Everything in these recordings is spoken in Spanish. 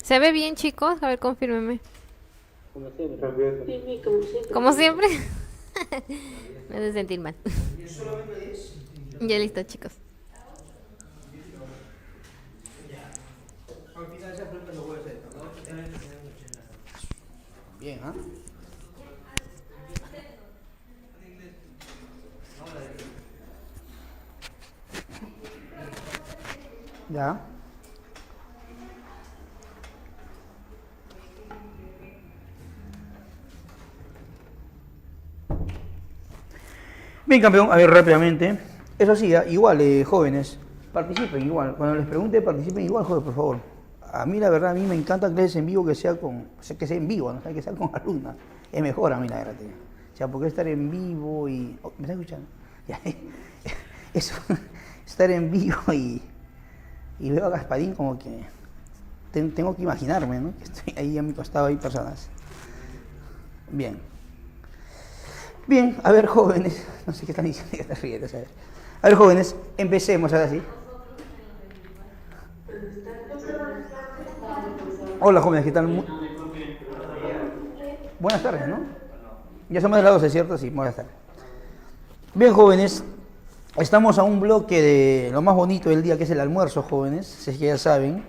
¿Se ve bien, chicos? A ver, confírmeme. Como siempre. Me hace sentir mal. Ya listo, chicos. Bien, ¿ah? Ya. Bien, campeón, a ver rápidamente. Eso sí, igual, jóvenes, participen igual. Cuando les pregunte, participen igual, joder, por favor. A mí, la verdad, a mí me encanta clases en vivo que sea con, o sea, que sea en vivo, ¿no? O sea, que sea con alumnas. Es mejor a mí, la verdad. Tío. O sea, porque estar en vivo y... Oh, ¿me estás escuchando? Ya, eso, estar en vivo y veo a Gasparín como que tengo que imaginarme, ¿no? Que estoy ahí a mi costado, hay personas. Bien. Bien, a ver, jóvenes, no sé qué están diciendo, que te ríes, ¿sabes? A ver, jóvenes, empecemos ahora sí. Hola, jóvenes, ¿qué tal? Buenas tardes, ¿no? Ya somos de las 12, ¿cierto? Sí, buenas tardes. Bien, jóvenes, estamos a un bloque de lo más bonito del día, que es el almuerzo, jóvenes, si es que ya saben.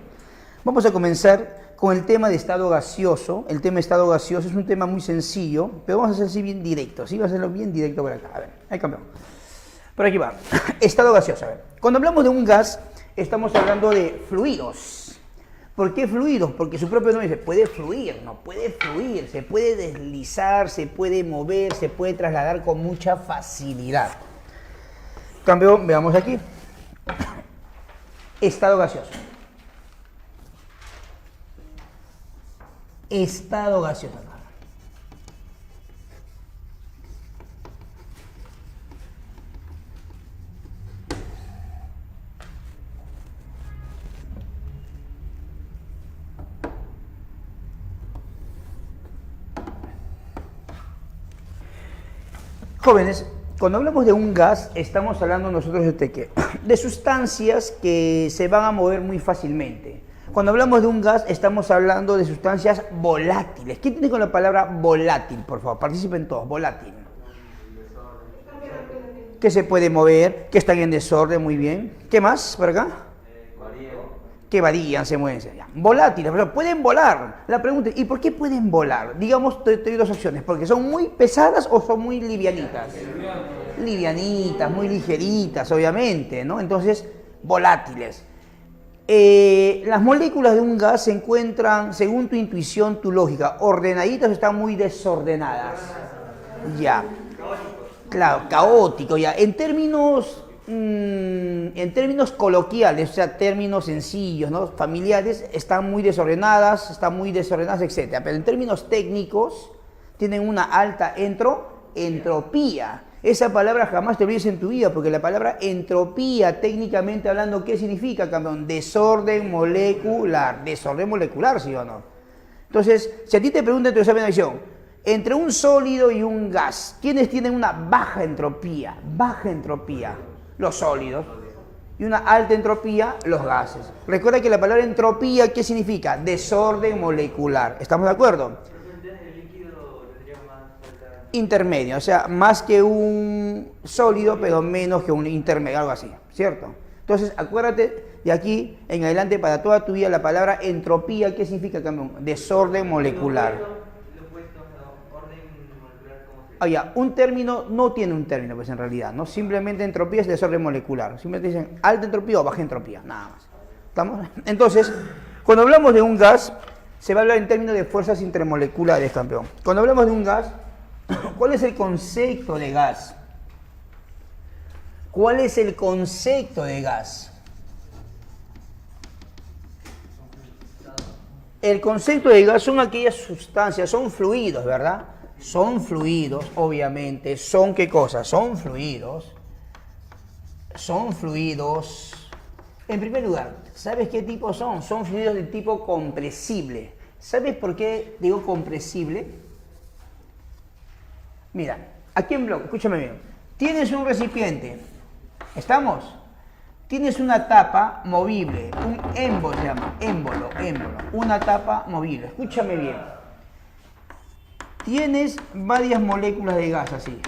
Vamos a comenzar con el tema de estado gaseoso. El tema de estado gaseoso es un tema muy sencillo, pero vamos a hacer así bien directo. Sí, vamos a hacerlo bien directo por acá. A ver, ahí cambiamos. Por aquí va. Estado gaseoso. A ver. Cuando hablamos de un gas, estamos hablando de fluidos. ¿Por qué fluidos? Porque su propio nombre dice, puede fluir, no puede fluir, se puede deslizar, se puede mover, se puede trasladar con mucha facilidad. Cambio, veamos aquí. Estado gaseoso. Estado gaseoso. Jóvenes, cuando hablamos de un gas, estamos hablando nosotros de qué? De sustancias que se van a mover muy fácilmente. Cuando hablamos de un gas, estamos hablando de sustancias volátiles. ¿Qué tiene con la palabra volátil? Por favor, participen todos. Volátil. Que se puede mover, que están en desorden, muy bien. ¿Qué más por acá? Que varían, se mueven. Ya. Volátiles, pero pueden volar. La pregunta es, ¿y por qué pueden volar? Digamos, te doy dos opciones. ¿Porque son muy pesadas o son muy livianitas? Livianitas, muy ligeritas, obviamente, ¿no? Entonces, volátiles. Las moléculas de un gas se encuentran, según tu intuición, tu lógica, ordenaditas o están muy desordenadas. Ya. Claro, caótico, ya. En términos coloquiales, o sea, términos sencillos, ¿no? Familiares, están muy desordenadas, etc. Pero en términos técnicos, tienen una alta entropía. Esa palabra jamás te olvides en tu vida, porque la palabra entropía, técnicamente hablando, ¿qué significa, campeón? Desorden molecular. Desorden molecular, ¿sí o no? Entonces, si a ti te preguntan en tu examen de admisión, entre un sólido y un gas, ¿quiénes tienen una baja entropía? Baja entropía, los sólidos. Y una alta entropía, los gases. Recuerda que la palabra entropía, ¿qué significa? Desorden molecular. ¿Estamos de acuerdo? Intermedio, o sea, más que un sólido, pero menos que un intermedio, algo así, ¿cierto? Entonces, acuérdate de aquí en adelante para toda tu vida la palabra entropía, ¿qué significa, campeón? Desorden molecular. Ya, un término no tiene un término, pues en realidad, ¿no? Simplemente entropía es desorden molecular. Simplemente dicen alta entropía o baja entropía, nada más. ¿Estamos? Entonces, cuando hablamos de un gas, se va a hablar en términos de fuerzas intermoleculares, campeón. Cuando hablamos de un gas, ¿cuál es el concepto de gas? ¿Cuál es el concepto de gas? El concepto de gas son aquellas sustancias, son fluidos, ¿verdad? Son fluidos, obviamente. ¿Son qué cosa? Son fluidos. Son fluidos. En primer lugar, ¿sabes qué tipo son? Son fluidos de tipo compresible. ¿Sabes por qué digo compresible? Mira, aquí en bloque, escúchame bien. Tienes un recipiente. ¿Estamos? Tienes una tapa movible, un émbolo se llama, émbolo, una tapa movible. Escúchame bien. Tienes varias moléculas de gas así.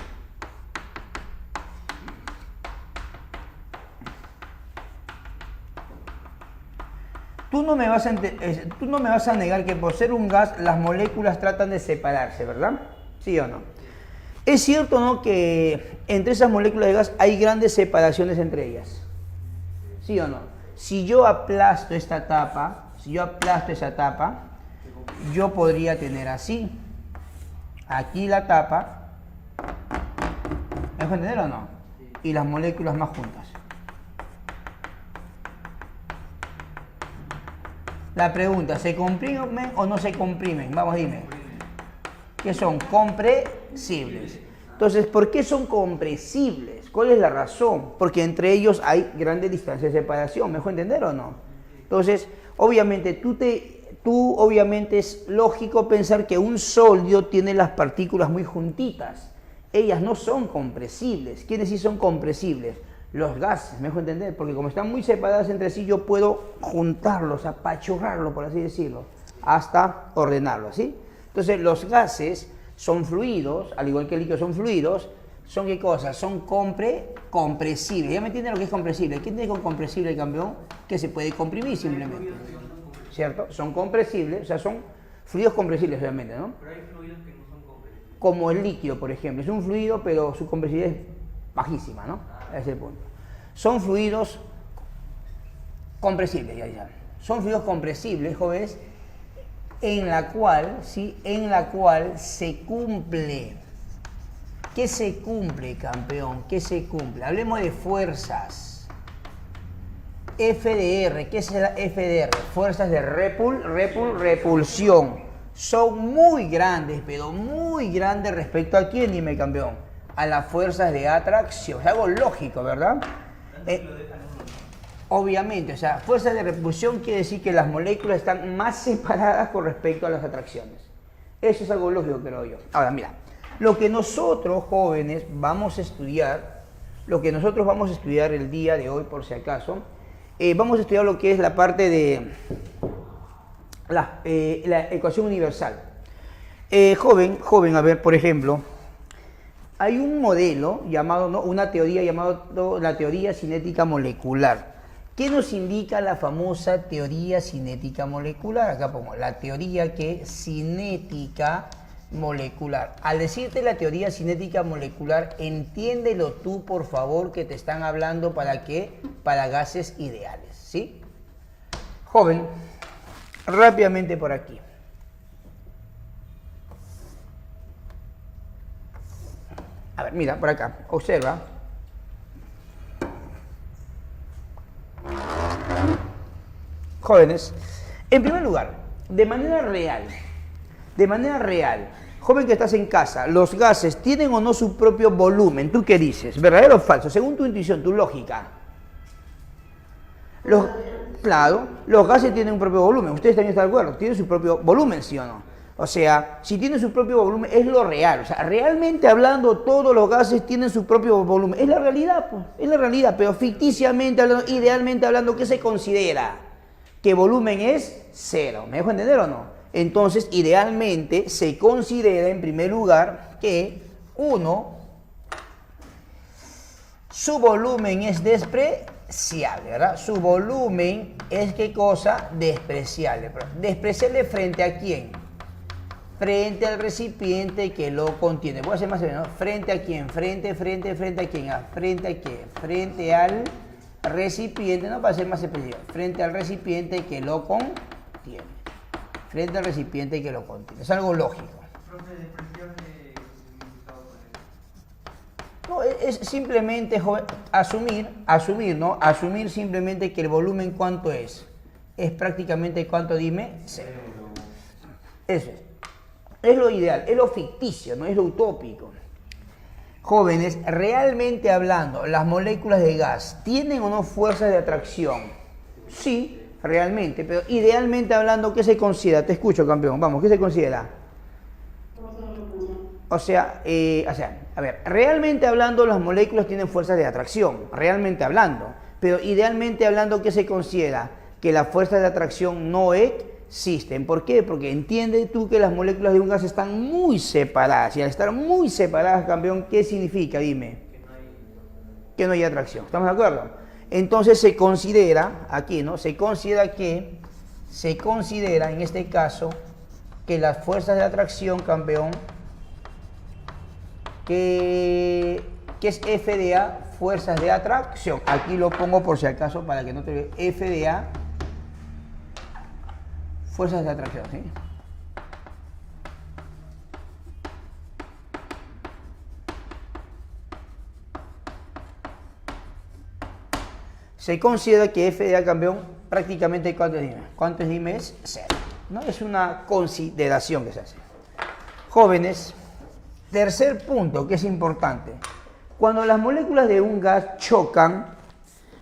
Tú no me vas a negar que por ser un gas las moléculas tratan de separarse, ¿verdad? ¿Sí o no? Es cierto, ¿no?, que entre esas moléculas de gas hay grandes separaciones entre ellas. ¿Sí o no? Si yo aplasto esta tapa, yo podría tener así. Aquí la tapa. ¿Me dejo entender o no? Y las moléculas más juntas. La pregunta, ¿se comprimen o no se comprimen? Vamos, dime. ¿Qué son? Compresibles. Entonces, ¿por qué son compresibles? ¿Cuál es la razón? Porque entre ellos hay grandes distancias de separación. ¿Me dejo entender o no? Entonces, obviamente, obviamente es lógico pensar que un sólido tiene las partículas muy juntitas. Ellas no son compresibles. ¿Quiénes sí son compresibles? Los gases, me dejo entender, porque como están muy separadas entre sí, yo puedo juntarlos, apachurrarlos, por así decirlo, hasta ordenarlos, ¿sí? Entonces, los gases son fluidos, al igual que el líquido son fluidos. ¿Son qué cosas? Son compresibles. ¿Ya me entienden lo que es compresible? ¿Qué tiene con compresible el campeón? Que se puede comprimir simplemente, ¿cierto? Son compresibles, o sea, son fluidos compresibles realmente, ¿no? Pero hay fluidos que no son compresibles. Como el líquido, por ejemplo. Es un fluido, pero su compresibilidad es bajísima, ¿no? Ese es el punto. Son fluidos compresibles, ya. Son fluidos compresibles, jóvenes, en la cual se cumple. ¿Qué se cumple, campeón? ¿Qué se cumple? Hablemos de fuerzas. FDR, ¿qué es la FDR? Fuerzas de repulsión. Son muy grandes, pero muy grandes respecto a quién, dime, campeón. A las fuerzas de atracción. Es algo lógico, ¿verdad? Obviamente, o sea, fuerzas de repulsión quiere decir que las moléculas están más separadas con respecto a las atracciones. Eso es algo lógico, creo yo. Ahora, mira, lo que nosotros, jóvenes, vamos a estudiar el día de hoy, por si acaso, vamos a estudiar lo que es la parte de la ecuación universal. Joven, a ver, por ejemplo, hay un modelo llamado, ¿no?, una teoría llamada la teoría cinética molecular. ¿Qué nos indica la famosa teoría cinética molecular? Acá pongo la teoría cinética molecular. Al decirte la teoría cinética molecular, entiéndelo tú, por favor, que te están hablando ¿para qué? Para gases ideales, ¿sí? Joven, rápidamente por aquí. A ver, mira, por acá, observa. Jóvenes, en primer lugar, de manera real, joven que estás en casa, ¿los gases tienen o no su propio volumen? ¿Tú qué dices? ¿Verdadero o falso? Según tu intuición, tu lógica. Claro, los gases tienen un propio volumen. Ustedes también están de acuerdo. Tienen su propio volumen, ¿sí o no? O sea, si tienen su propio volumen, es lo real. O sea, realmente hablando, todos los gases tienen su propio volumen. Es la realidad, pues. Es la realidad. Pero ficticiamente hablando, idealmente hablando, ¿qué se considera? Que volumen es cero. ¿Me dejo entender o no? Entonces, idealmente se considera en primer lugar que su volumen es despreciable, ¿verdad? Su volumen es, ¿qué cosa? Despreciable. ¿Despreciable frente a quién? Frente al recipiente que lo contiene. Voy a hacer más o menos. ¿Frente a quién? Frente a quién. ¿Frente a qué? Frente al recipiente, no, para ser más específico. Frente al recipiente que lo contiene. Frente al recipiente que lo contiene. Es algo lógico. No, es simplemente, joven, asumir, ¿no? Asumir simplemente que el volumen, ¿cuánto es? Es prácticamente, ¿cuánto? Dime, cero. Eso es. Es lo ideal, es lo ficticio, no es lo utópico. Jóvenes, realmente hablando, ¿las moléculas de gas tienen o no fuerzas de atracción? Sí, realmente, pero idealmente hablando, ¿qué se considera? Te escucho, campeón, vamos, ¿qué se considera? O sea, a ver, realmente hablando, las moléculas tienen fuerzas de atracción, realmente hablando. Pero idealmente hablando, ¿qué se considera? Que las fuerzas de atracción no existen. ¿Por qué? Porque entiende tú que las moléculas de un gas están muy separadas. Y al estar muy separadas, campeón, ¿qué significa? Dime. Que no hay atracción. ¿Estamos de acuerdo? Entonces se considera, aquí, ¿no? Se considera en este caso que las fuerzas de atracción, campeón, que es F de A, fuerzas de atracción. Aquí lo pongo por si acaso para que no te veas. F de A, fuerzas de atracción, ¿sí? Se considera que F de A, campeón, prácticamente ¿cuántos dime es? 0. ¿No? Es una consideración que se hace. Jóvenes, tercer punto que es importante. Cuando las moléculas de un gas chocan,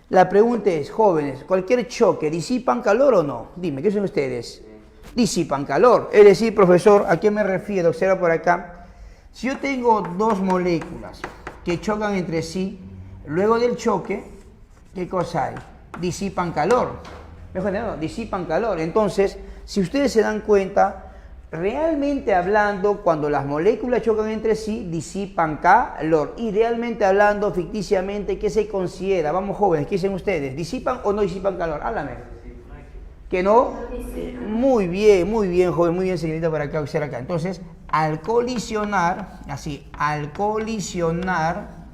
la pregunta es, jóvenes, ¿cualquier choque disipan calor o no? Dime, ¿qué son ustedes? Disipan calor. Es decir, profesor, ¿a qué me refiero? Observa por acá. Si yo tengo dos moléculas que chocan entre sí, luego del choque, ¿qué cosa hay? Disipan calor. Mejor no, disipan calor. Entonces, si ustedes se dan cuenta, realmente hablando, cuando las moléculas chocan entre sí, disipan calor. Idealmente hablando, ficticiamente, ¿qué se considera? Vamos, jóvenes, ¿qué dicen ustedes? ¿Disipan o no disipan calor? Háblame. ¿Que no? Muy bien, joven, muy bien, señorita, para acá, observa acá. Entonces, al colisionar, así, al colisionar,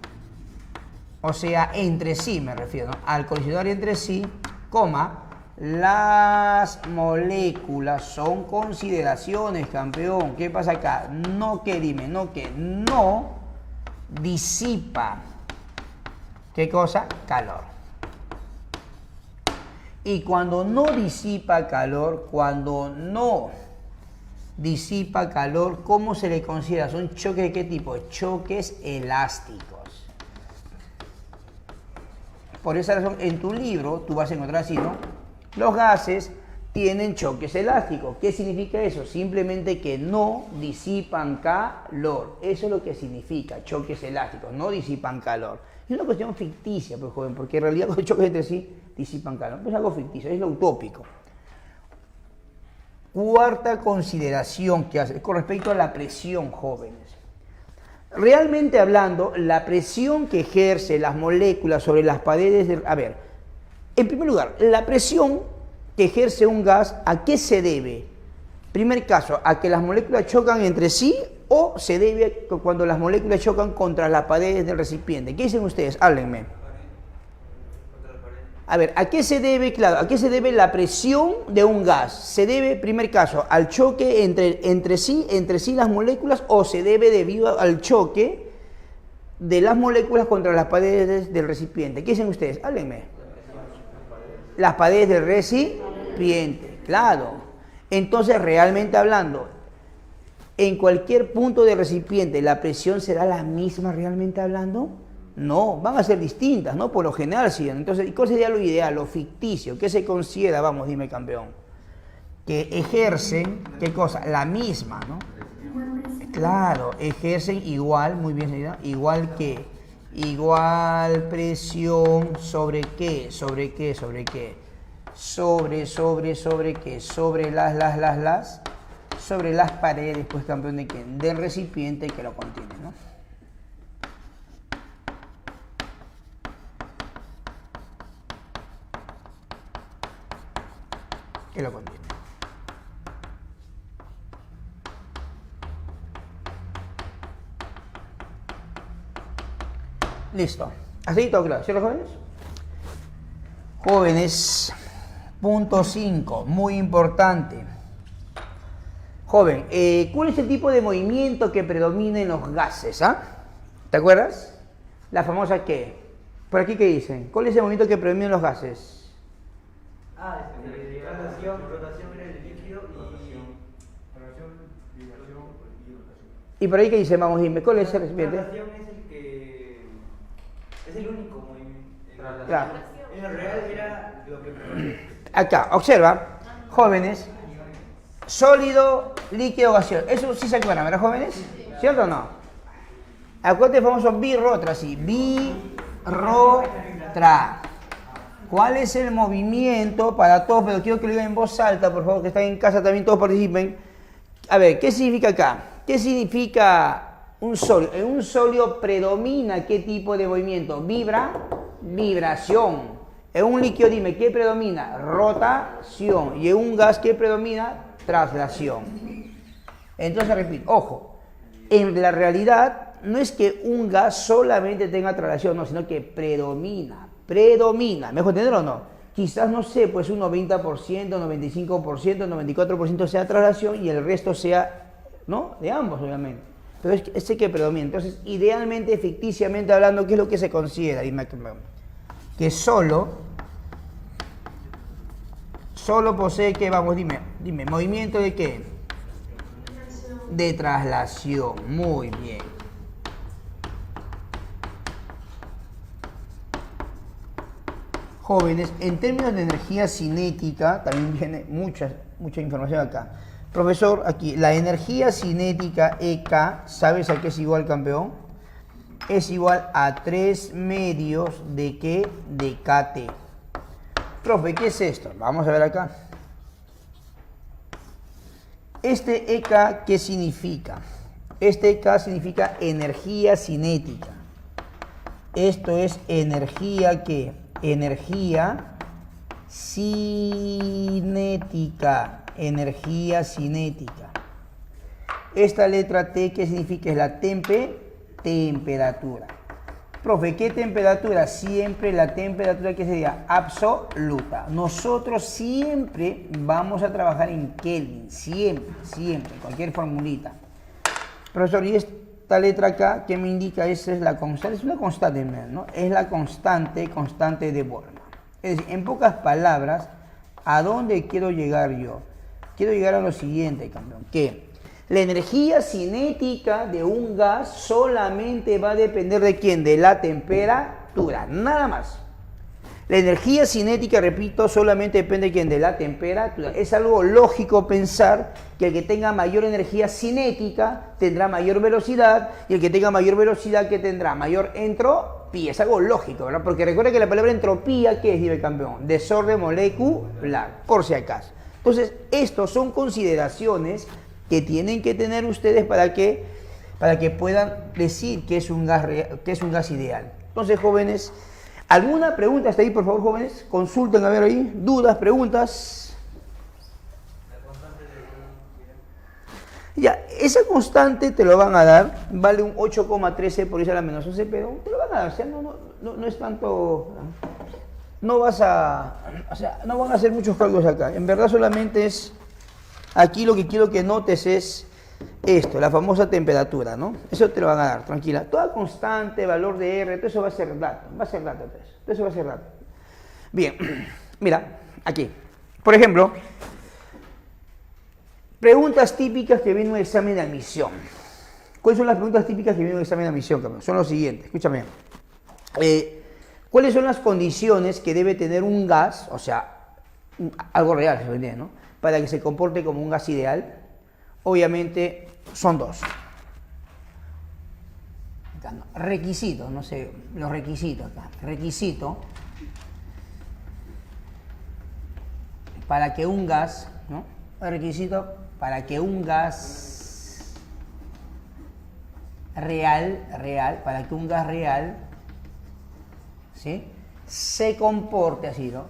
o sea, entre sí me refiero, ¿no? Al colisionar entre sí, coma, las moléculas son consideraciones, campeón. ¿Qué pasa acá? No que dime, no que no disipa. ¿Qué cosa? Calor. Y cuando no disipa calor, ¿cómo se le considera? ¿Son choques de qué tipo? Choques elásticos. Por esa razón, en tu libro, tú vas a encontrar así, ¿no? Los gases tienen choques elásticos. ¿Qué significa eso? Simplemente que no disipan calor. Eso es lo que significa, choques elásticos, no disipan calor. Es una cuestión ficticia, pues, joven, porque en realidad los choques entre sí disipan calor. Es algo ficticio, es lo utópico. Cuarta consideración que hace con respecto a la presión, jóvenes. Realmente hablando, la presión que ejerce las moléculas sobre las paredes del... A ver, en primer lugar, la presión que ejerce un gas, ¿a qué se debe? Primer caso, ¿a que las moléculas chocan entre sí o se debe cuando las moléculas chocan contra las paredes del recipiente? ¿Qué dicen ustedes? Háblenme. A ver, ¿a qué se debe? Claro, ¿a qué se debe la presión de un gas? ¿Se debe, primer caso, al choque entre sí las moléculas o se debe debido al choque de las moléculas contra las paredes del recipiente? ¿Qué dicen ustedes? Háblenme. Las paredes del recipiente, claro. Entonces, realmente hablando, en cualquier punto del recipiente, ¿la presión será la misma realmente hablando? No, van a ser distintas, ¿no? Por lo general, sí. Entonces, ¿cuál sería lo ideal, lo ficticio? ¿Qué se considera? Vamos, dime, campeón. Que ejercen, ¿qué cosa? La misma, ¿no? Claro, ejercen igual, muy bien, señorita, igual que, igual presión sobre qué, sobre qué, sobre qué, sobre qué, sobre sobre las paredes, pues, campeón, ¿de qué? Del recipiente que lo contiene, ¿no? Que lo contiene. Listo. ¿Así todo claro? ¿Sí, los jóvenes? Jóvenes, punto 5, muy importante. Joven, ¿cuál es el tipo de movimiento que predomina en los gases? ¿Ah? ¿Te acuerdas? La famosa ¿qué? Por aquí, ¿qué dicen? ¿Cuál es el movimiento que predomina en los gases? Rotación en el líquido y por ahí, ¿qué dice? Vamos, dime, ¿cuál es el recipiente? rotación es el único movimiento. Claro. En lo real era lo que... Acá, observa, jóvenes, sólido, líquido, gaseoso. Eso sí se acuerdan, ¿verdad, jóvenes? ¿Cierto o no? Acuérdate el famoso birrotra, sí. Birrotra. ¿Cuál es el movimiento para todos? Pero quiero que lo digan en voz alta, por favor, que están en casa también, todos participen. A ver, ¿qué significa acá? ¿Qué significa un sólido? En un sólido predomina ¿qué tipo de movimiento? Vibración. En un líquido, dime, ¿qué predomina? Rotación. Y en un gas, ¿qué predomina? Traslación. Entonces, repito, ojo, en la realidad no es que un gas solamente tenga traslación, no, sino que predomina. ¿Me entenderlo o no? Quizás, no sé, pues un 90%, 95%, 94% sea traslación y el resto sea, ¿no? De ambos, obviamente. Pero es ese que predomina. Entonces, idealmente, ficticiamente hablando, ¿qué es lo que se considera? Dime, que solo posee, ¿qué? Vamos, dime, ¿movimiento de qué? De traslación. Muy bien. Jóvenes, en términos de energía cinética, también viene mucha información acá. Profesor, aquí, la energía cinética EK, ¿sabes a qué es igual, campeón? Es igual a 3 medios de ¿qué? De KT. Profe, ¿qué es esto? Vamos a ver acá. Este EK, ¿qué significa? Este EK significa energía cinética. Esto es energía, ¿qué? Energía cinética. Energía cinética. Esta letra T, ¿qué significa? Es la temperatura. Profe, ¿qué temperatura? Siempre la temperatura que sería absoluta. Nosotros siempre vamos a trabajar en Kelvin. Siempre. Cualquier formulita. Profesor, ¿y esta letra acá qué me indica? Esa es la constante. Es una constante, ¿no? Es la constante de Boltzmann. Es decir, en pocas palabras, ¿a dónde quiero llegar yo? Quiero llegar a lo siguiente, campeón. Que la energía cinética de un gas solamente va a depender ¿de quién? De la temperatura, nada más. La energía cinética, repito, solamente depende ¿de quién? De la temperatura. Es algo lógico pensar que el que tenga mayor energía cinética tendrá mayor velocidad y el que tenga mayor velocidad que tendrá mayor entropía. Es algo lógico, ¿verdad? Porque recuerda que la palabra entropía, ¿qué es, dime, campeón? Desorden molecular, por si acaso. Entonces, estos son consideraciones que tienen que tener ustedes para que puedan decir que es un gas ideal. Entonces, jóvenes, ¿alguna pregunta hasta ahí, por favor, jóvenes? Consulten, a ver ahí, dudas, preguntas. Ya, esa constante te lo van a dar, vale un 8,13 por eso a la menos 11, pero te lo van a dar, o sea, no es tanto, no van a hacer muchos cálculos acá, en verdad solamente es, aquí lo que quiero que notes es esto, la famosa temperatura, ¿no? Eso te lo van a dar, tranquila. Toda constante, valor de R, todo eso va a ser dato, todo eso va a ser dato. Bien, mira, aquí, por ejemplo, preguntas típicas que vienen en un examen de admisión. ¿Cuáles son las preguntas típicas que vienen en un examen de admisión, campeón? Son los siguientes, escúchame. ¿Cuáles son las condiciones que debe tener un gas, o sea, algo real, ¿se entiende, no? Para que se comporte como un gas ideal? Obviamente son dos. Requisitos, no sé, los requisitos acá. Requisito para que un gas, ¿no? Requisito para que un gas para que un gas real, ¿sí? Se comporte así, ¿no?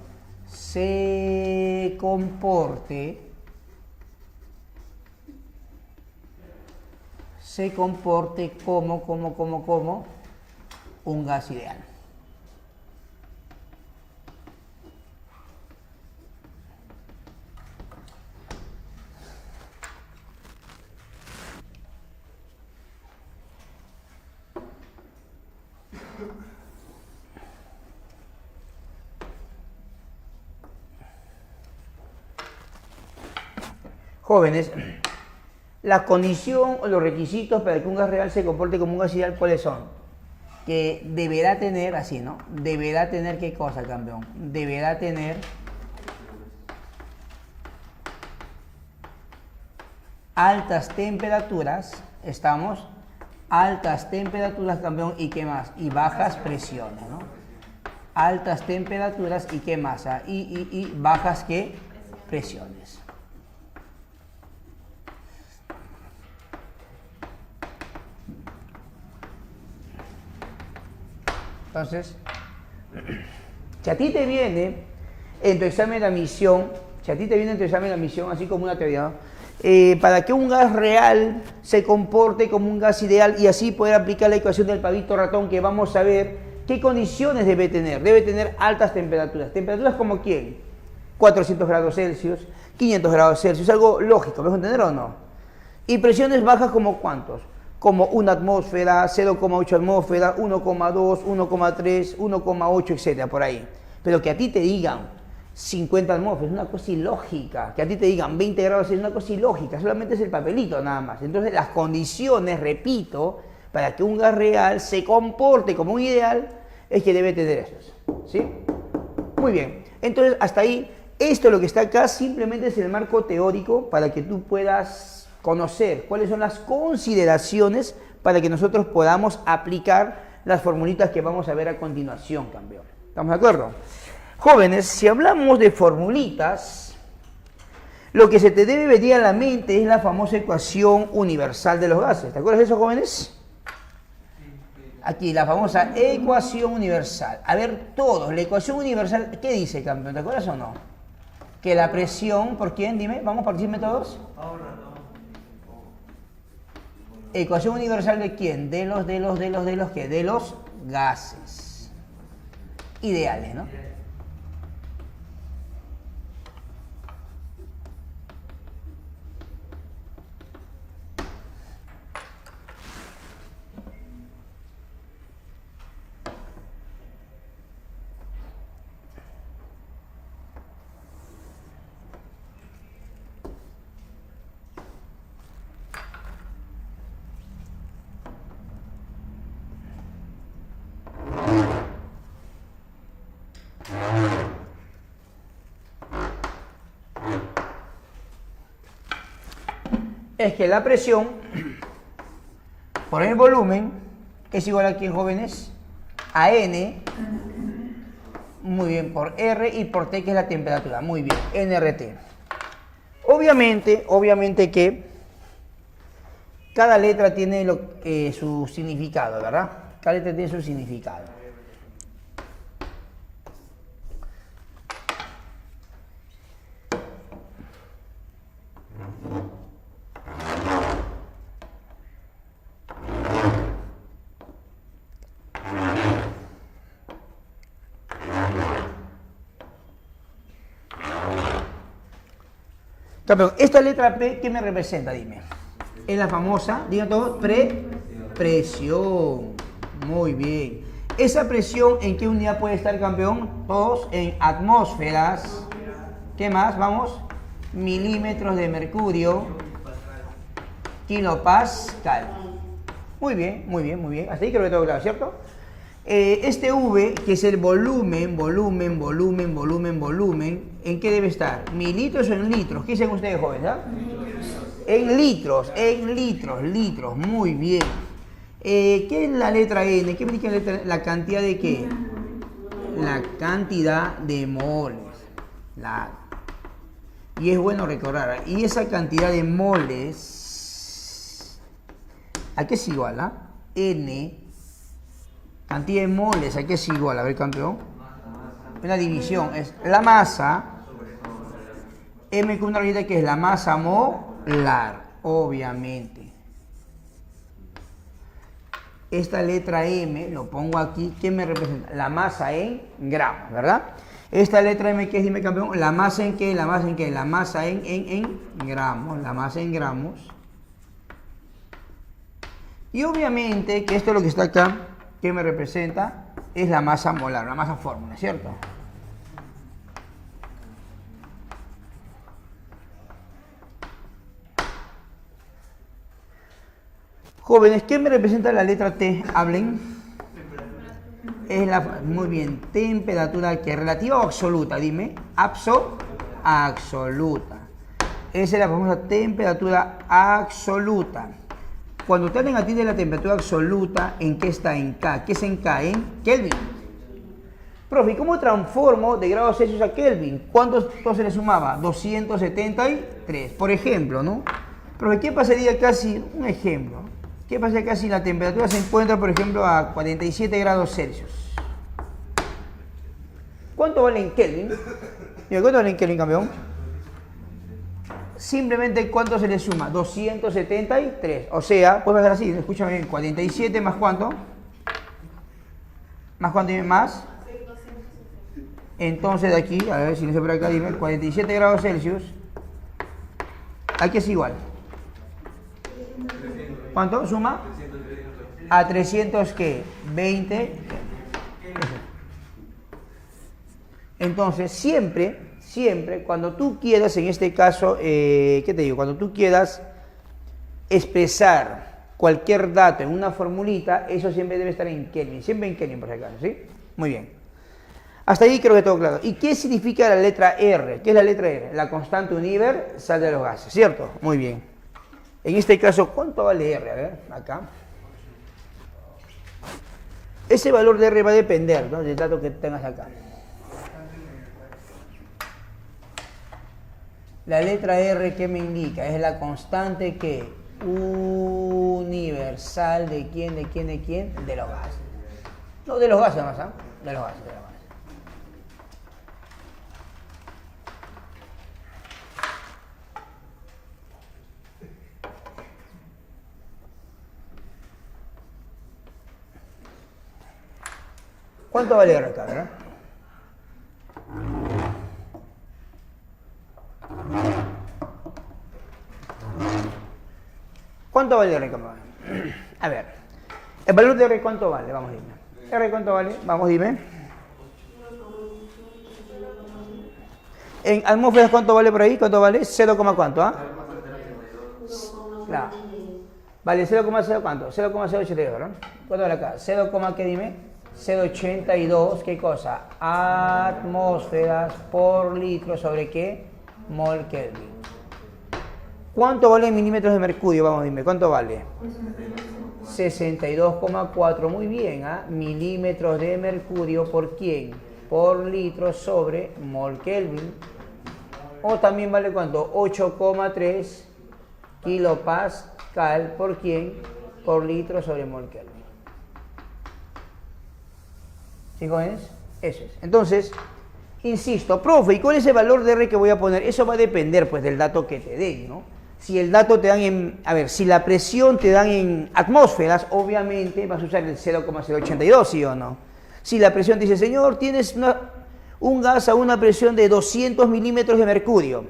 Se comporte como un gas ideal. Jóvenes, la condición o los requisitos para que un gas real se comporte como un gas ideal, ¿cuáles son? Que deberá tener, así, ¿no? Deberá tener, ¿qué cosa, campeón? Deberá tener altas temperaturas, altas temperaturas, campeón, ¿y qué más? Y bajas presiones, ¿no? altas temperaturas y qué masa, y bajas qué presiones. Entonces, si a ti te viene en tu examen de admisión, así como una teoría, para que un gas real se comporte como un gas ideal y así poder aplicar la ecuación del pavito ratón, que vamos a ver qué condiciones debe tener. Debe tener altas temperaturas. ¿Temperaturas como quién? 400 grados Celsius, 500 grados Celsius, algo lógico, ¿me vas a entender o no? Y presiones bajas como ¿cuántos? Como 1 atmósfera, 0,8 atmósfera, 1,2, 1,3, 1,8, etcétera, por ahí. Pero que a ti te digan 50 atmósferas, es una cosa ilógica. Que a ti te digan 20 grados es una cosa ilógica, solamente es el papelito nada más. Entonces las condiciones, repito, para que un gas real se comporte como un ideal, es que debe tener esos. ¿Sí? Muy bien. Entonces hasta ahí, esto lo que está acá simplemente es el marco teórico para que tú puedas conocer cuáles son las consideraciones para que nosotros podamos aplicar las formulitas que vamos a ver a continuación, campeón. ¿Estamos de acuerdo? Jóvenes, si hablamos de formulitas, lo que se te debe venir a la mente es la famosa ecuación universal de los gases. ¿Te acuerdas de eso, jóvenes? Aquí, la famosa ecuación universal. A ver, todos, la ecuación universal, ¿qué dice, campeón? ¿Te acuerdas o no? Que la presión, ¿por quién? Dime, ¿vamos a participar todos? Ecuación universal ¿de quién? ¿qué? De los gases. Ideales, ¿no? Es que la presión por el volumen es igual a ¿quién, jóvenes? A N, muy bien, por R y por T, que es la temperatura, muy bien, nRT. Obviamente que cada letra tiene su significado, ¿verdad? Cada letra tiene su significado. Campeón, esta letra P, ¿qué me representa? Dime. Es la famosa, digan todos, presión. Muy bien. ¿Esa presión en qué unidad puede estar, campeón? Todos en atmósferas. ¿Qué más? Vamos. Milímetros de mercurio. Kilopascal. Muy bien, muy bien, muy bien. Hasta ahí creo que todo claro, ¿cierto? Este V, que es el volumen, ¿en qué debe estar? ¿Mililitros o en litros? ¿Qué dicen ustedes, jóvenes? ¿Ah? En litros, muy bien. ¿Qué es la letra N? ¿Qué indica la cantidad de qué? La cantidad de moles. Y es bueno recordar, y esa cantidad de moles, ¿a qué es igual? ¿Ah? N, cantidad de moles, ¿a qué es igual? A ver, campeón. Una división, es la masa, M con una rayita que es la masa molar, obviamente. Esta letra M, lo pongo aquí, ¿qué me representa? La masa en gramos, ¿verdad? Esta letra M, ¿qué es? Dime, campeón. ¿La masa en qué? ¿La masa en qué? La masa en gramos, la masa en gramos. Y obviamente que esto es lo que está acá, ¿qué me representa? Es la masa molar, la masa fórmula, ¿cierto? Jóvenes, ¿qué me representa la letra T? Hablen. Es muy bien, temperatura que relativa o absoluta, dime. Absoluta. Esa es la famosa temperatura absoluta. Cuando te hablan a ti de la temperatura absoluta, ¿en qué está? En K. ¿Qué es en K? En Kelvin. Profe, ¿y cómo transformo de grados Celsius a Kelvin? ¿Cuántos entonces le sumaba? 273, por ejemplo, ¿no? Profe, ¿qué pasaría casi, un ejemplo, qué pasaría casi si la temperatura se encuentra, por ejemplo, a 47 grados Celsius? ¿Cuánto vale en Kelvin? Mira, ¿cuánto vale en Kelvin, campeón? Simplemente, ¿cuánto se le suma? 273. O sea, puedes hacer así, escúchame bien, 47 más ¿cuánto? ¿Más cuánto y más? Entonces de aquí, a ver si no se por acá, dime, 47 grados Celsius. Aquí es igual. ¿Cuánto suma? A 300, ¿qué? 20. Entonces, siempre, cuando tú quieras, en este caso, ¿qué te digo? Cuando tú quieras expresar cualquier dato en una formulita, eso siempre debe estar en Kelvin, siempre en Kelvin por si acaso, ¿sí? Muy bien. Hasta ahí creo que todo claro. ¿Y qué significa la letra R? ¿Qué es la letra R? La constante universal de los gases, ¿cierto? Muy bien. En este caso, ¿cuánto vale R? A ver, acá. Ese valor de R va a depender, ¿no?, del dato que tengas acá. La letra R, ¿qué me indica? Es la constante que universal de quién, de quién, de quién, de los gases. No, de los gases más, ¿ah? De los gases, de los gases. ¿Cuánto vale R acá, verdad? ¿Cuánto vale R, campeón? A ver, el valor de R, ¿cuánto vale? Vamos, dime. R, ¿cuánto vale? Vamos, dime. En atmósferas, ¿cuánto vale por ahí? ¿Cuánto vale? 0, ¿cuánto? ¿Ah? Claro. Vale, 0,0 ¿cuánto? 0,082, ¿no? ¿Cuánto vale acá? 0, ¿qué dime? 0,82, ¿qué cosa? Atmósferas por litro sobre qué? Mol Kelvin. ¿Cuánto vale en milímetros de mercurio? Vamos, dime, ¿cuánto vale? 62,4, muy bien, ¿ah? Milímetros de mercurio por quién? Por litro sobre mol Kelvin. O también vale ¿cuánto? 8,3 kilopascal por quién? Por litro sobre mol Kelvin. ¿Sí, jóvenes? Eso es. Entonces, insisto, profe, ¿y cuál es el valor de R que voy a poner? Eso va a depender, pues, del dato que te den, ¿no? Si el dato te dan en, a ver, si la presión te dan en atmósferas, obviamente vas a usar el 0,082, ¿sí o no? Si la presión te dice, señor, tienes un gas a una presión de 200 milímetros de mercurio.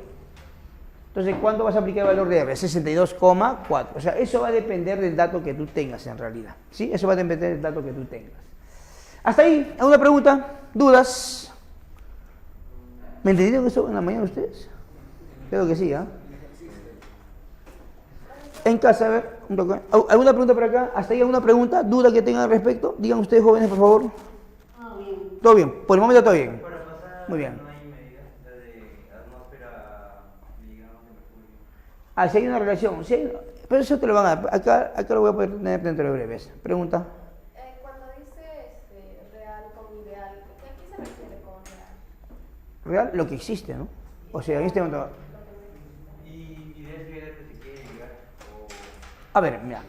Entonces, ¿cuánto vas a aplicar el valor de R? 62,4. O sea, eso va a depender del dato que tú tengas en realidad, ¿sí? Eso va a depender del dato que tú tengas. ¿Hasta ahí? ¿Alguna pregunta? ¿Dudas? ¿Me entendieron eso en la mañana ustedes? Creo que sí, ¿ah? En casa, a ver, ¿alguna pregunta por acá? ¿Hasta ahí alguna pregunta? ¿Duda que tengan al respecto? Digan ustedes, jóvenes, por favor. Todo bien. ¿Todo bien? Por el momento todo bien. Para pasar, Muy bien. no hay medida de atmósfera, miligramos de mercurio. Ah, si hay una relación. Si hay, pero eso te lo van a dar. Acá lo voy a poder tener dentro de breves. Pregunta. Cuando dice real con ideal, ¿a qué se refiere con real? Real, lo que existe, ¿no? O sea, en este momento... Y de ese ideal que se quiere llegar. A ver, mira.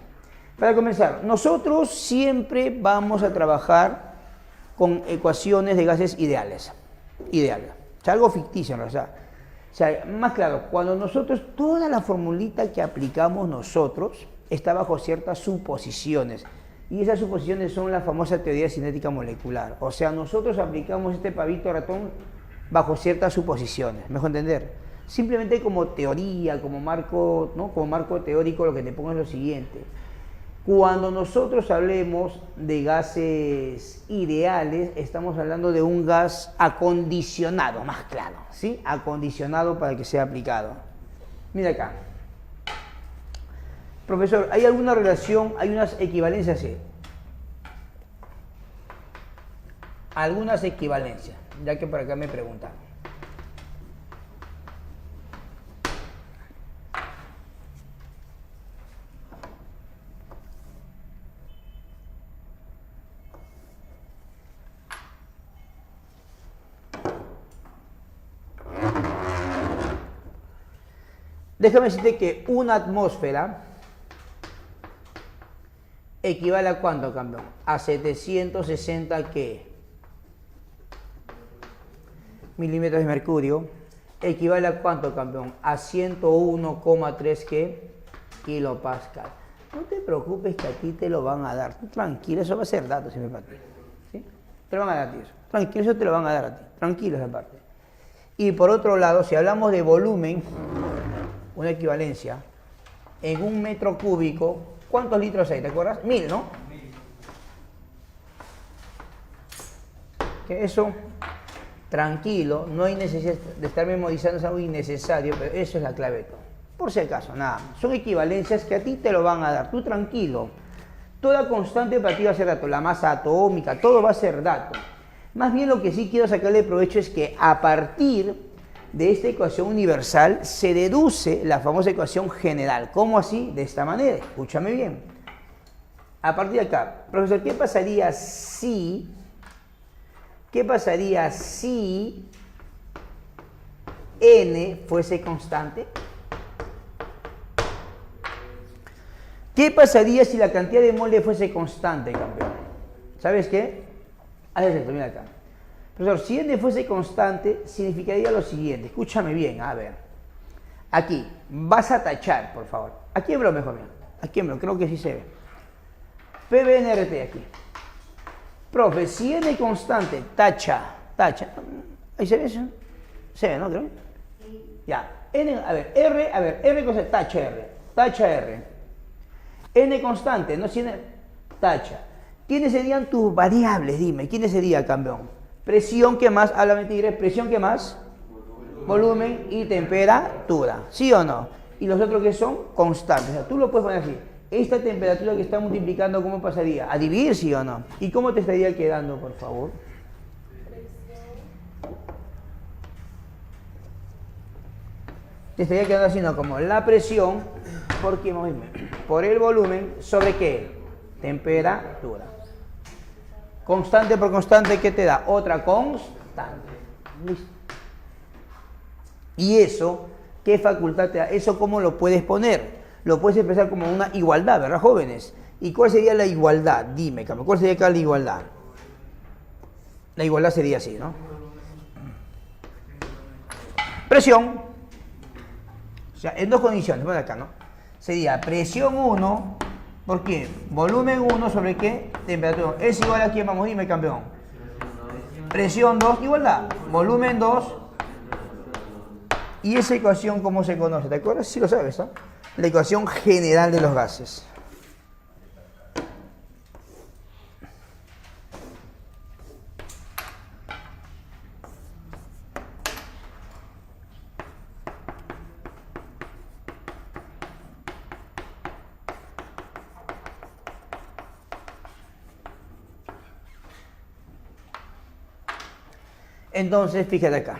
Para comenzar, nosotros siempre vamos a trabajar con ecuaciones de gases ideales. Ideales. O sea, algo ficticio, ¿no? O sea, más claro, cuando nosotros, toda la formulita que aplicamos nosotros está bajo ciertas suposiciones. Y esas suposiciones son la famosa teoría de cinética molecular. O sea, nosotros aplicamos este pavito ratón bajo ciertas suposiciones. ¿Me dejo entender? Simplemente como teoría, como marco, ¿no? Como marco teórico, lo que te pongo es lo siguiente. Cuando nosotros hablemos de gases ideales, estamos hablando de un gas acondicionado, más claro, ¿sí? Acondicionado para que sea aplicado. Mira acá. Profesor, ¿hay alguna relación, hay unas equivalencias? Sí. Algunas equivalencias, ya que por acá me preguntan. Déjame decirte que una atmósfera equivale a ¿cuánto, campeón? A 760, ¿qué? Milímetros de mercurio. ¿Equivale a cuánto, campeón? A 101,3, ¿qué? Kilopascal. No te preocupes que aquí te lo van a dar. Tranquilo, eso va a ser datos, me parte. ¿Sí? Te lo van a dar a ti eso. Tranquilo, eso te lo van a dar a ti. Tranquilo esa parte. Y por otro lado, si hablamos de volumen, una equivalencia, en un metro cúbico, ¿cuántos litros hay? ¿Te acuerdas? 1000, ¿no? Que eso, tranquilo, no hay necesidad de estar memorizando, es algo innecesario, pero eso es la clave de todo. Por si acaso, nada más. Son equivalencias que a ti te lo van a dar, tú tranquilo. Toda constante para ti va a ser dato, la masa atómica, todo va a ser dato. Más bien lo que sí quiero sacarle provecho es que a partir de esta ecuación universal se deduce la famosa ecuación general. ¿Cómo así? De esta manera. Escúchame bien. A partir de acá, profesor, ¿qué pasaría si n fuese constante? ¿Qué pasaría si la cantidad de mole fuese constante, campeón? ¿Sabes qué? Haz esto, mira acá. Profesor, si n fuese constante, significaría lo siguiente. Escúchame bien, a ver. Aquí, vas a tachar, por favor. Aquí en blanco mejor, mira. Aquí en blanco, creo que sí se ve. PBNRT aquí. Profe, si n constante, tacha. ¿Ahí se ve eso? Se ve, ¿no? Creo. Ya. N, a ver, R constante, tacha R. N constante, no tiene, tacha. ¿Quiénes serían tus variables? Dime, ¿quiénes sería, campeón? Presión, ¿qué más? Háblame, tigre. Presión, ¿qué más? Volumen y temperatura. ¿Sí o no? Y los otros que son constantes. O sea, tú lo puedes poner así. Esta temperatura que está multiplicando, ¿cómo pasaría? ¿A dividir, sí o no? ¿Y cómo te estaría quedando, por favor? Te estaría quedando así, ¿no? Como la presión, ¿por qué? Por el volumen, ¿sobre qué? Temperatura. Constante por constante, ¿qué te da? Otra constante. ¿Listo? Y eso, ¿qué facultad te da? Eso, ¿cómo lo puedes poner? Lo puedes expresar como una igualdad, ¿verdad, jóvenes? ¿Y cuál sería la igualdad? Dime, ¿cuál sería acá la igualdad? La igualdad sería así, ¿no? Presión. O sea, en dos condiciones, por acá, ¿no? Sería presión 1, ¿por qué? Volumen 1 sobre qué? Temperatura. Es igual a quién, vamos, dime, campeón. Presión 2, igualdad. Volumen 2. ¿Y esa ecuación cómo se conoce? ¿Te acuerdas? Sí lo sabes, ¿no? La ecuación general de los gases. Entonces, fíjate acá.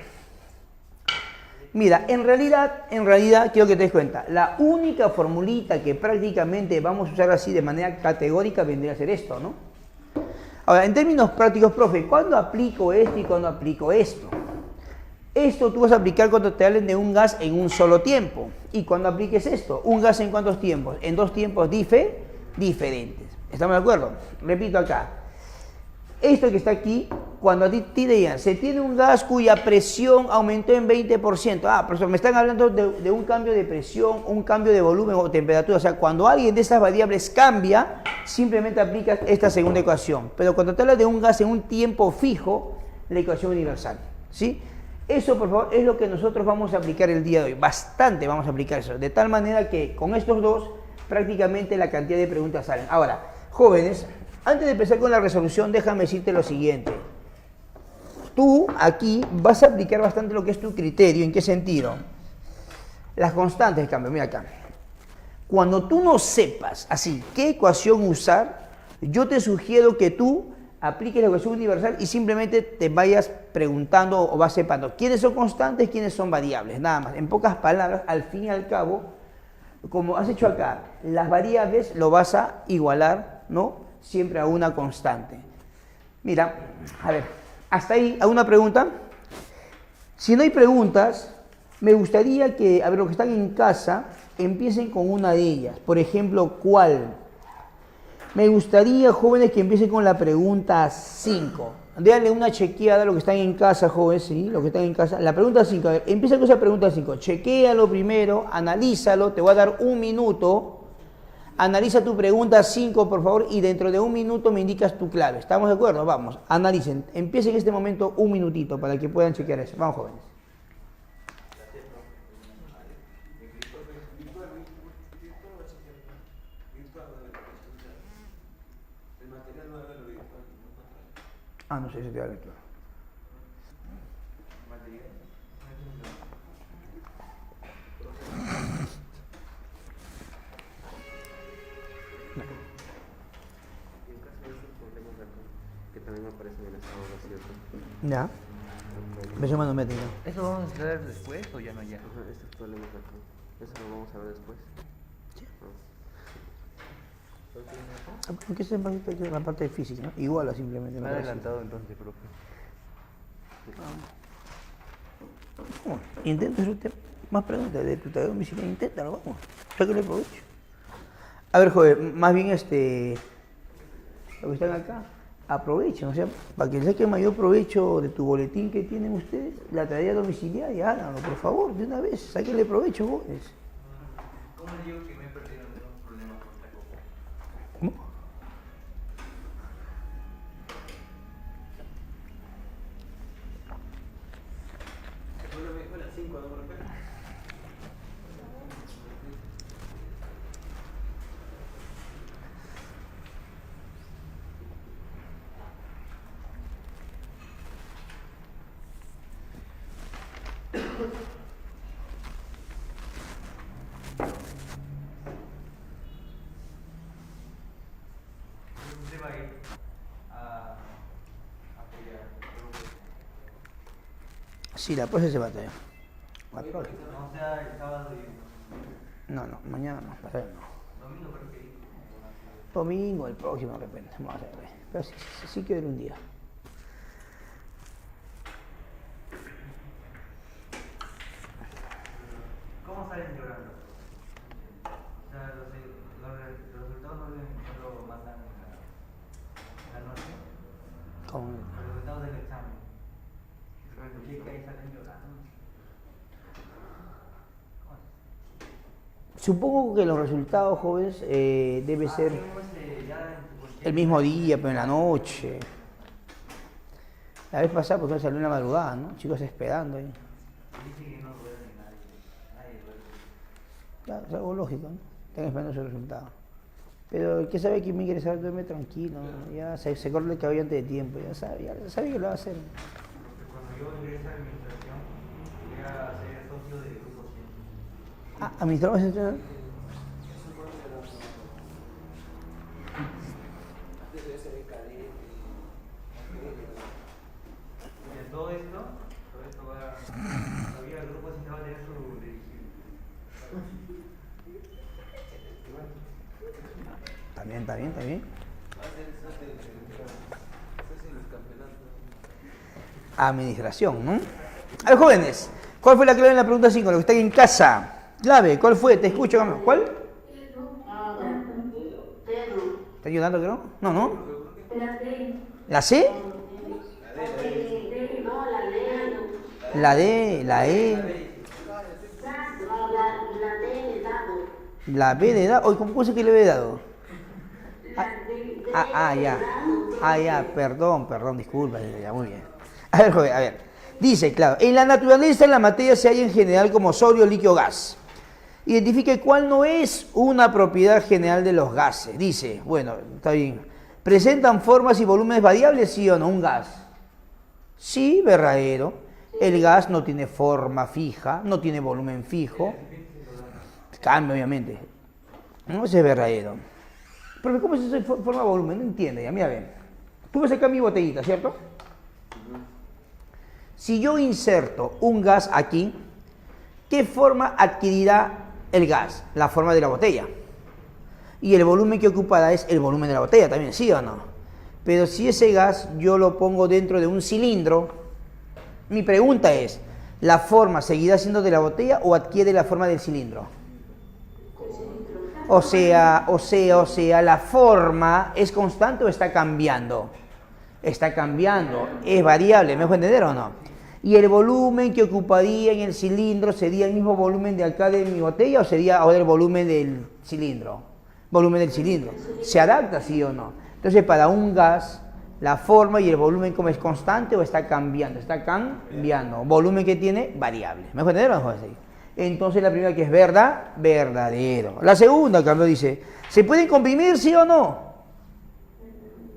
Mira, en realidad, quiero que te des cuenta, la única formulita que prácticamente vamos a usar así de manera categórica vendría a ser esto, ¿no? Ahora, en términos prácticos, profe, ¿cuándo aplico esto y cuándo aplico esto? Esto tú vas a aplicar cuando te hablen de un gas en un solo tiempo. Y cuando apliques esto, ¿un gas en cuántos tiempos? En dos tiempos diferentes. ¿Estamos de acuerdo? Repito acá. Esto que está aquí, cuando a ti te digan, se tiene un gas cuya presión aumentó en 20%. Ah, profesor, me están hablando de un cambio de presión, un cambio de volumen o temperatura. O sea, cuando alguien de esas variables cambia, simplemente aplicas esta segunda ecuación. Pero cuando te hablas de un gas en un tiempo fijo, la ecuación universal. ¿Sí? Eso, por favor, es lo que nosotros vamos a aplicar el día de hoy. Bastante vamos a aplicar eso. De tal manera que con estos dos, prácticamente la cantidad de preguntas salen. Ahora, jóvenes, antes de empezar con la resolución, déjame decirte lo siguiente. Tú aquí vas a aplicar bastante lo que es tu criterio. ¿En qué sentido? Las constantes, cambio, mira acá. Cuando tú no sepas así qué ecuación usar, yo te sugiero que tú apliques la ecuación universal y simplemente te vayas preguntando o vas separando quiénes son constantes, quiénes son variables, nada más. En pocas palabras, al fin y al cabo, como has hecho acá, las variables lo vas a igualar, ¿no? Siempre a una constante. Mira, a ver, hasta ahí, ¿alguna pregunta? Si no hay preguntas, Me gustaría que, a ver, los que están en casa, empiecen con una de ellas. Por ejemplo, ¿cuál? Me gustaría, jóvenes, que empiecen con la pregunta 5. Déjenle una chequeada a los que están en casa, jóvenes, ¿sí? Los que están en casa. La pregunta 5, a ver, empieza con esa pregunta 5. Chequéalo primero, analízalo, te voy a dar 1 minuto. Analiza tu pregunta 5, por favor, y dentro de 1 minuto me indicas tu clave. ¿Estamos de acuerdo? Vamos, analicen. Empiecen en este momento 1 minutito para que puedan chequear eso. Vamos, jóvenes. Ah, no sé si te va a lectura. Que también aparecen en esta obra, ¿cierto? Ya. Versión manométrica. ¿Eso vamos a ver después o ya no ya? Ajá, estos problemas acá. Eso lo vamos a ver después. Aunque es la parte de física, ¿no? Igual a simplemente. Me ha adelantado entonces, profe. Bueno, intenta hacerte más preguntas de tu tarea domiciliaria, inténtalo, vamos. Sáquale provecho. A ver, joven, más bien los que están acá, aprovechen, o sea, para que saquen mayor provecho de tu boletín que tienen ustedes, la tarea domiciliaria, háganlo, por favor, de una vez, sáquenle provecho, jóvenes. ¿Cómo le digo que me he perdido de un problema con la copa? ¿Cómo? Usted va a ir a apoyar. Sí, la próxima se va a traer. La próxima. No, o sea, el sábado y No, mañana no, pasado no. domingo creo que ir. Domingo, el próximo de repente, vamos a ver. Pero sí quiero ir un día. ¿Cómo salen llorando? O sea, los resultados no lo mandan en la noche. Con... Los resultados del examen. Escuché que ahí salen llorando. ¿Cómo es? Supongo que los resultados, jóvenes, debe ser el mismo día, pero en la noche. La vez pasada, porque salió en la madrugada, ¿no? Chicos esperando ahí. Dice que no duerme nadie duerme. Claro, es algo lógico, ¿no? Están esperando su resultado. Pero el que sabe que mi ingresar duerme tranquilo, ¿no? Ya se corta el cabello antes de tiempo, ya sabe que lo va a hacer. Porque cuando yo ingresé a administración, llegué a ser socio de Grupo 100. Ah, ¿administrador central? Y en todo esto va, todavía el grupo 100 va a tener su dirigible. Está bien. Administración, ¿no? A ver, jóvenes, ¿cuál fue la clave en la pregunta 5? Los que están en casa. Clave, ¿cuál fue? Te escucho, vamos. ¿Cuál? ¿Está ayudando, creo? No. ¿La C? La D, la E. La B de dado. Oye, ¿cómo se que le he dado? Ya. Perdón, disculpa. Ya, muy bien. A ver, joven, a ver. Dice, claro, en la naturaleza la materia se halla en general como sólido, líquido, gas. Identifique cuál no es una propiedad general de los gases. Dice, bueno, está bien. ¿Presentan formas y volúmenes variables, sí o no? Un gas. Sí, verdadero. El gas no tiene forma fija, no tiene volumen fijo. Cambia, obviamente. No, ese es verdadero. Pero ¿cómo es eso de forma volumen? No entiende, ya, mira, ven. Tú ves acá mi botellita, ¿cierto? Si yo inserto un gas aquí, ¿qué forma adquirirá el gas? La forma de la botella. Y el volumen que ocupará es el volumen de la botella también, ¿sí o no? Pero si ese gas yo lo pongo dentro de un cilindro, mi pregunta es, ¿La forma seguirá siendo de la botella o adquiere la forma del cilindro? O sea, ¿la forma es constante o está cambiando? Está cambiando, es variable, ¿me dejo entender o no? ¿Y el volumen que ocuparía en el cilindro sería el mismo volumen de acá de mi botella o sería ahora el volumen del cilindro? Volumen del cilindro. ¿Se adapta, sí o no? Entonces, para un gas, la forma y el volumen, ¿cómo es constante o está cambiando? Está cambiando. Volumen que tiene, variable. ¿Me dejo entender o no? Entonces, la primera que es verdad, verdadero. La segunda, Carlos dice, ¿se pueden comprimir, sí o no?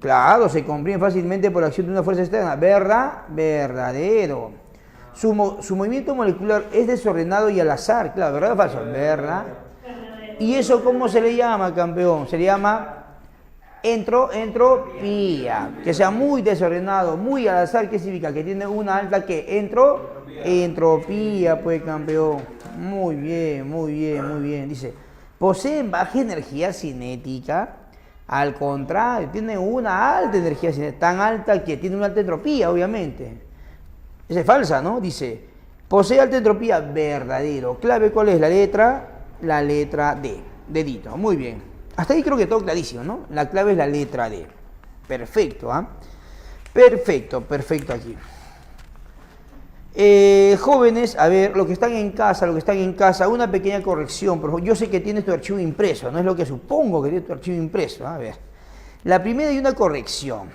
Claro, se comprime fácilmente por acción de una fuerza externa. ¿Verdad? Verdadero. Su movimiento molecular es desordenado y al azar. Claro, ¿verdad o falso? ¿Verdad? ¿Y eso cómo se le llama, campeón? Se le llama entropía. Que sea muy desordenado, muy al azar, ¿qué significa? Que tiene una alta ¿qué? Entropía, pues, campeón. Muy bien, muy bien, muy bien. Dice, poseen baja energía cinética. Al contrario, tiene una alta energía cinética, tan alta que tiene una alta entropía, obviamente. Esa es falsa, ¿no? Dice, posee alta entropía, verdadero. ¿Clave cuál es? La letra D. Dedito, muy bien. Hasta ahí creo que todo clarísimo, ¿no? La clave es la letra D. Perfecto, ¿ah? Perfecto, perfecto aquí. Jóvenes, a ver, los que están en casa, una pequeña corrección, por favor. Yo sé que tienes tu archivo impreso, no es lo que supongo que tienes tu archivo impreso. A ver, la primera hay una corrección.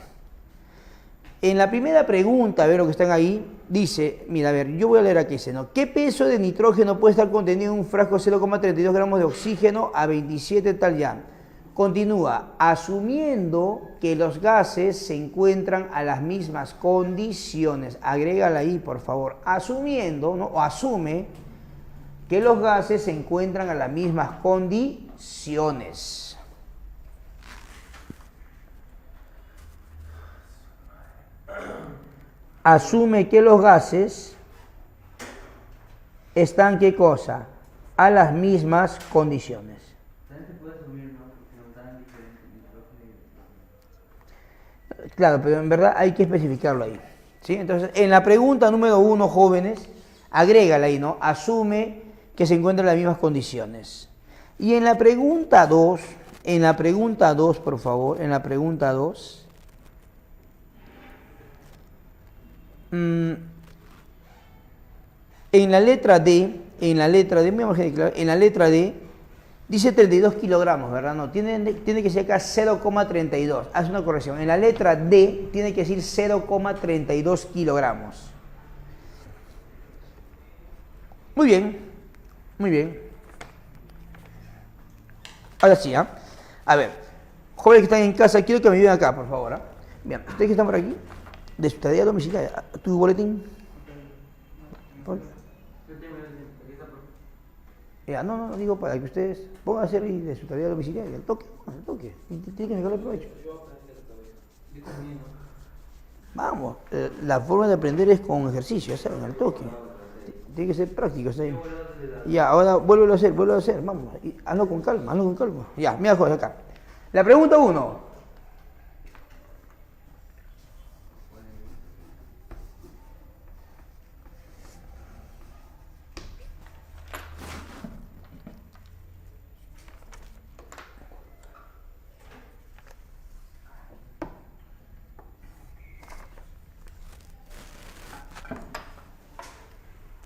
En la primera pregunta, a ver lo que están ahí, dice, mira, a ver, yo voy a leer aquí, dice, ¿no? ¿Qué peso de nitrógeno puede estar contenido en un frasco de 0,32 gramos de oxígeno a 27 tal ya? Continúa, asumiendo que los gases se encuentran a las mismas condiciones. Agrégala ahí, por favor. Asumiendo, ¿no? O asume que los gases se encuentran a las mismas condiciones. Asume que los gases están, ¿qué cosa? A las mismas condiciones. Claro, pero en verdad hay que especificarlo ahí, ¿sí? Entonces, en la pregunta número 1, jóvenes, agrégala ahí, ¿no? Asume que se encuentran en las mismas condiciones. Y en la pregunta 2, por favor, en la pregunta 2, en la letra D, en la letra D, dice 32 kilogramos, ¿verdad? No, tiene que ser acá 0,32. Haz una corrección. En la letra D tiene que decir 0,32 kilogramos. Muy bien, muy bien. Ahora sí, ¿ah? A ver, jóvenes que están en casa, quiero que me ayuden acá, por favor. ¿Ah? Bien, ustedes que están por aquí, de su tarea domiciliaria, tu boletín. Ya, no, digo para que ustedes pongan a hacer de su tarea domiciliaria, el toque. Tienen que sacarle provecho. Vamos, la forma de aprender es con ejercicio, ya saben, al toque. Tiene que ser práctico, ¿sí? Ya, ahora vuélvelo a hacer, vamos, hazlo con calma. Ya, mira, joder, acá. La pregunta 1.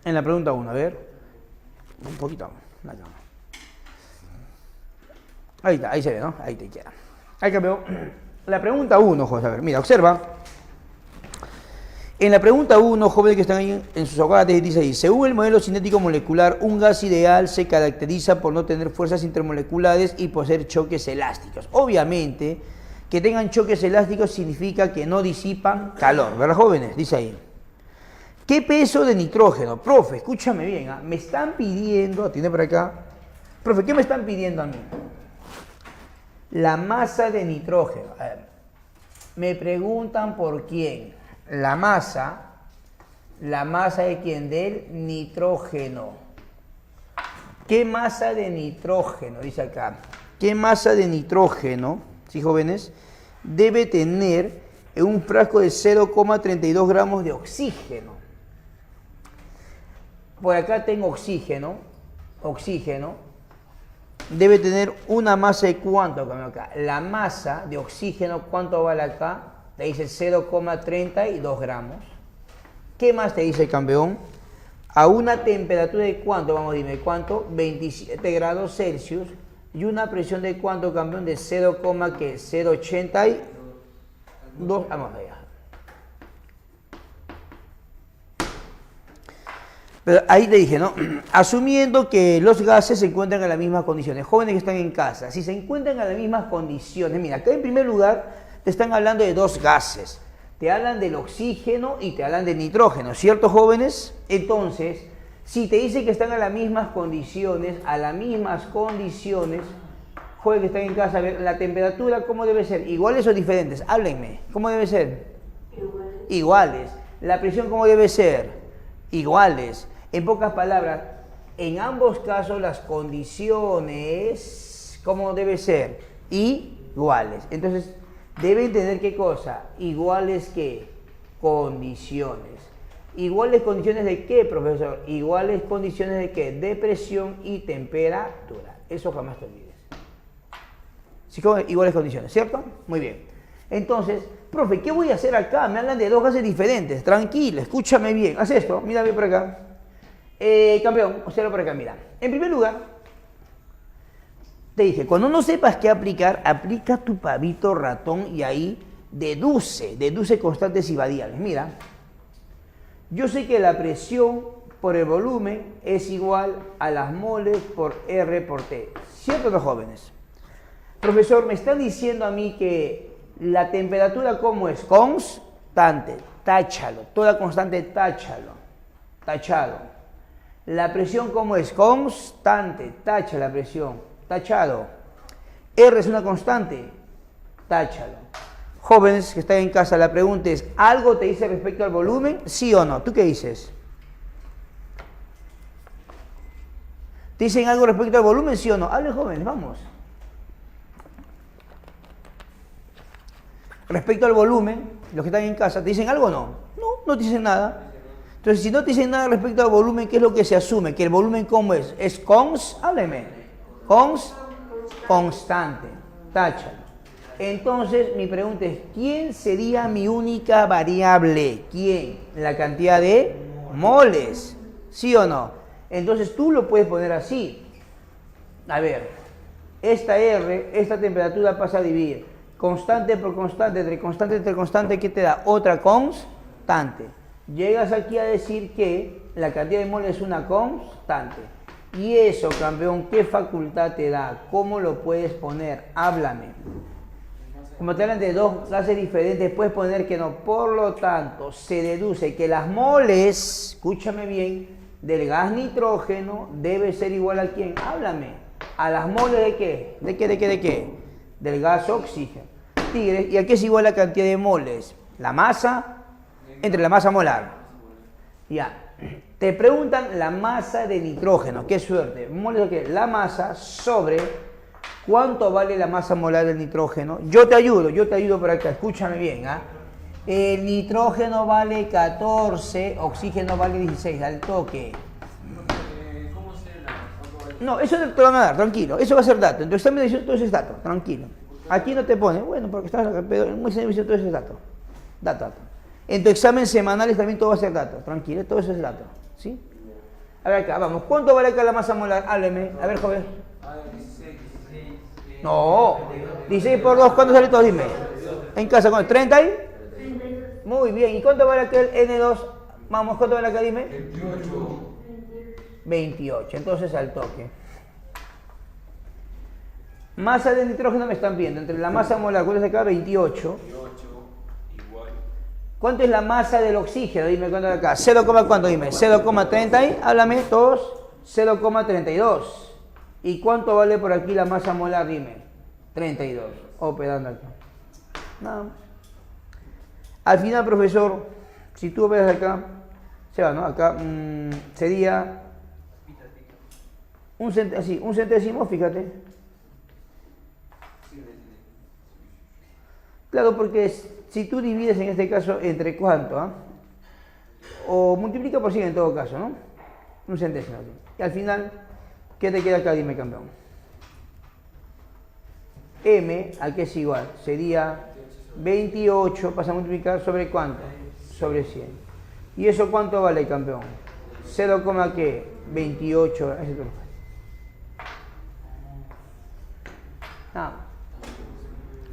En la pregunta 1, a ver. Un poquito. Ahí está, ahí se ve, ¿no? Ahí te queda. Ahí cambió. La pregunta 1, José, a ver, mira, observa. En la pregunta 1, jóvenes que están ahí en sus hogares, dice ahí, según el modelo cinético molecular, un gas ideal se caracteriza por no tener fuerzas intermoleculares y poseer choques elásticos. Obviamente, que tengan choques elásticos significa que no disipan calor, ¿verdad, jóvenes? Dice ahí. ¿Qué peso de nitrógeno? Profe, escúchame bien, ¿eh? Me están pidiendo, atiende por acá. Profe, ¿qué me están pidiendo a mí? La masa de nitrógeno. A ver, me preguntan por quién. La masa de quién? Del nitrógeno. ¿Qué masa de nitrógeno? Dice acá. ¿Qué masa de nitrógeno, sí, jóvenes, debe tener en un frasco de 0,32 gramos de oxígeno? por acá tengo oxígeno, oxígeno, debe tener una masa de ¿cuánto, campeón? Acá. La masa de oxígeno, ¿cuánto vale acá? Te dice 0,32 gramos. ¿Qué más te dice, campeón? A una temperatura de ¿cuánto? Vamos, dime, ¿cuánto? 27 grados Celsius. Y una presión de ¿cuánto, campeón? De 0,082. Vamos allá. Pero ahí te dije, ¿no? Asumiendo que los gases se encuentran en las mismas condiciones. Jóvenes que están en casa, si se encuentran en las mismas condiciones, mira, acá en primer lugar te están hablando de dos gases. Te hablan del oxígeno y te hablan del nitrógeno, ¿cierto, jóvenes? Entonces, si te dice que están a las mismas condiciones, jóvenes que están en casa, a ver, la temperatura, ¿cómo debe ser? ¿Iguales o diferentes? Háblenme, ¿cómo debe ser? Iguales. ¿La presión cómo debe ser? Iguales. En pocas palabras, en ambos casos las condiciones, ¿cómo debe ser? Iguales. Entonces, deben tener ¿qué cosa? Iguales ¿qué? Condiciones. ¿Iguales condiciones de qué, profesor? Iguales condiciones de qué? De presión y temperatura. Eso jamás te olvides. ¿Sí? Iguales condiciones, ¿cierto? Muy bien. Entonces, profe, ¿qué voy a hacer acá? Me hablan de dos gases diferentes. Tranquilo, escúchame bien. Haz esto, mírame por acá. Campeón, observa por acá, mira. En primer lugar, te dije, cuando no sepas qué aplicar, aplica tu pavito ratón y ahí deduce constantes y variables. Mira, yo sé que la presión por el volumen es igual a las moles por R por T. ¿Cierto, los jóvenes? Profesor, me están diciendo a mí que la temperatura, ¿cómo es? Constante. Táchalo. Toda constante, táchalo. Tachado. La presión, ¿cómo es? Constante. Tacha la presión. Tachado. R es una constante. Táchalo. Jóvenes que están en casa, la pregunta es, ¿algo te dice respecto al volumen? ¿Sí o no? ¿Tú qué dices? ¿Te dicen algo respecto al volumen? ¿Sí o no? Hablen, jóvenes, vamos. Respecto al volumen, los que están en casa, ¿te dicen algo o no? No, no te dicen nada. Entonces, si no te dicen nada respecto al volumen, ¿qué es lo que se asume? Que el volumen, ¿cómo es? Es hábleme. Constante. Táchalo. Entonces, mi pregunta es, ¿quién sería mi única variable? ¿Quién? La cantidad de moles. ¿Sí o no? Entonces, tú lo puedes poner así. A ver, esta R, esta temperatura pasa a dividir constante por constante, entre constante, ¿qué te da? Otra constante. Llegas aquí a decir que la cantidad de moles es una constante. Y eso, campeón, ¿qué facultad te da? ¿Cómo lo puedes poner? Háblame. Como te hablan de dos gases diferentes, puedes poner que no. Por lo tanto, se deduce que las moles, escúchame bien, del gas nitrógeno debe ser igual a ¿quién? Háblame. ¿A las moles de qué? ¿De qué? Del gas oxígeno. Tigres, ¿y a qué es igual la cantidad de moles? La masa entre la masa molar. Ya. Te preguntan la masa de nitrógeno. Qué suerte. Moles de qué? La masa sobre ¿cuánto vale la masa molar del nitrógeno? Yo te ayudo por acá. Escúchame bien, ¿ah? El nitrógeno vale 14, oxígeno vale 16, al toque. ¿Cómo se la? No, eso te lo van a dar, tranquilo. Eso va a ser dato. En tu examen de admisión todo eso es dato, tranquilo. Aquí no te pone, bueno, porque estás pero en un examen de admisión todo eso es dato. Dato. En tu examen semanales también todo va a ser dato, tranquilo, todo eso es dato. ¿Sí? A ver acá, vamos. ¿Cuánto vale acá la masa molar? Hábleme. A ver, joven. 16. No. 16 por 2, ¿cuánto sale todo? Dime. En casa, ¿cuánto? ¿30 ahí? 32. Muy bien. ¿Y cuánto vale acá el N2? Vamos, ¿cuánto vale acá? Dime. 28. Entonces al toque. Masa de nitrógeno me están viendo. Entre la masa molar, ¿cuánto es acá? 28. Igual. ¿Cuánto es la masa del oxígeno? Dime cuánto es acá. 0, ¿cuánto? Dime. 0,30 ahí. Háblame todos. 0,32. ¿Y cuánto vale por aquí la masa molar? Dime. 32. Operando acá. Nada más. Al final, profesor, si tú ves acá, se va, ¿no? Acá sería un centésimo, fíjate. Claro, porque si tú divides en este caso entre cuánto, ¿ah? O multiplica por 100 en todo caso, ¿no? Un centésimo. ¿Sí? Y al final, ¿qué te queda acá? Dime, campeón. M, ¿a qué es igual? Sería 28, pasa a multiplicar sobre ¿cuánto? Sobre 100. ¿Y eso cuánto vale, campeón? 0, ¿qué? 28. Nada.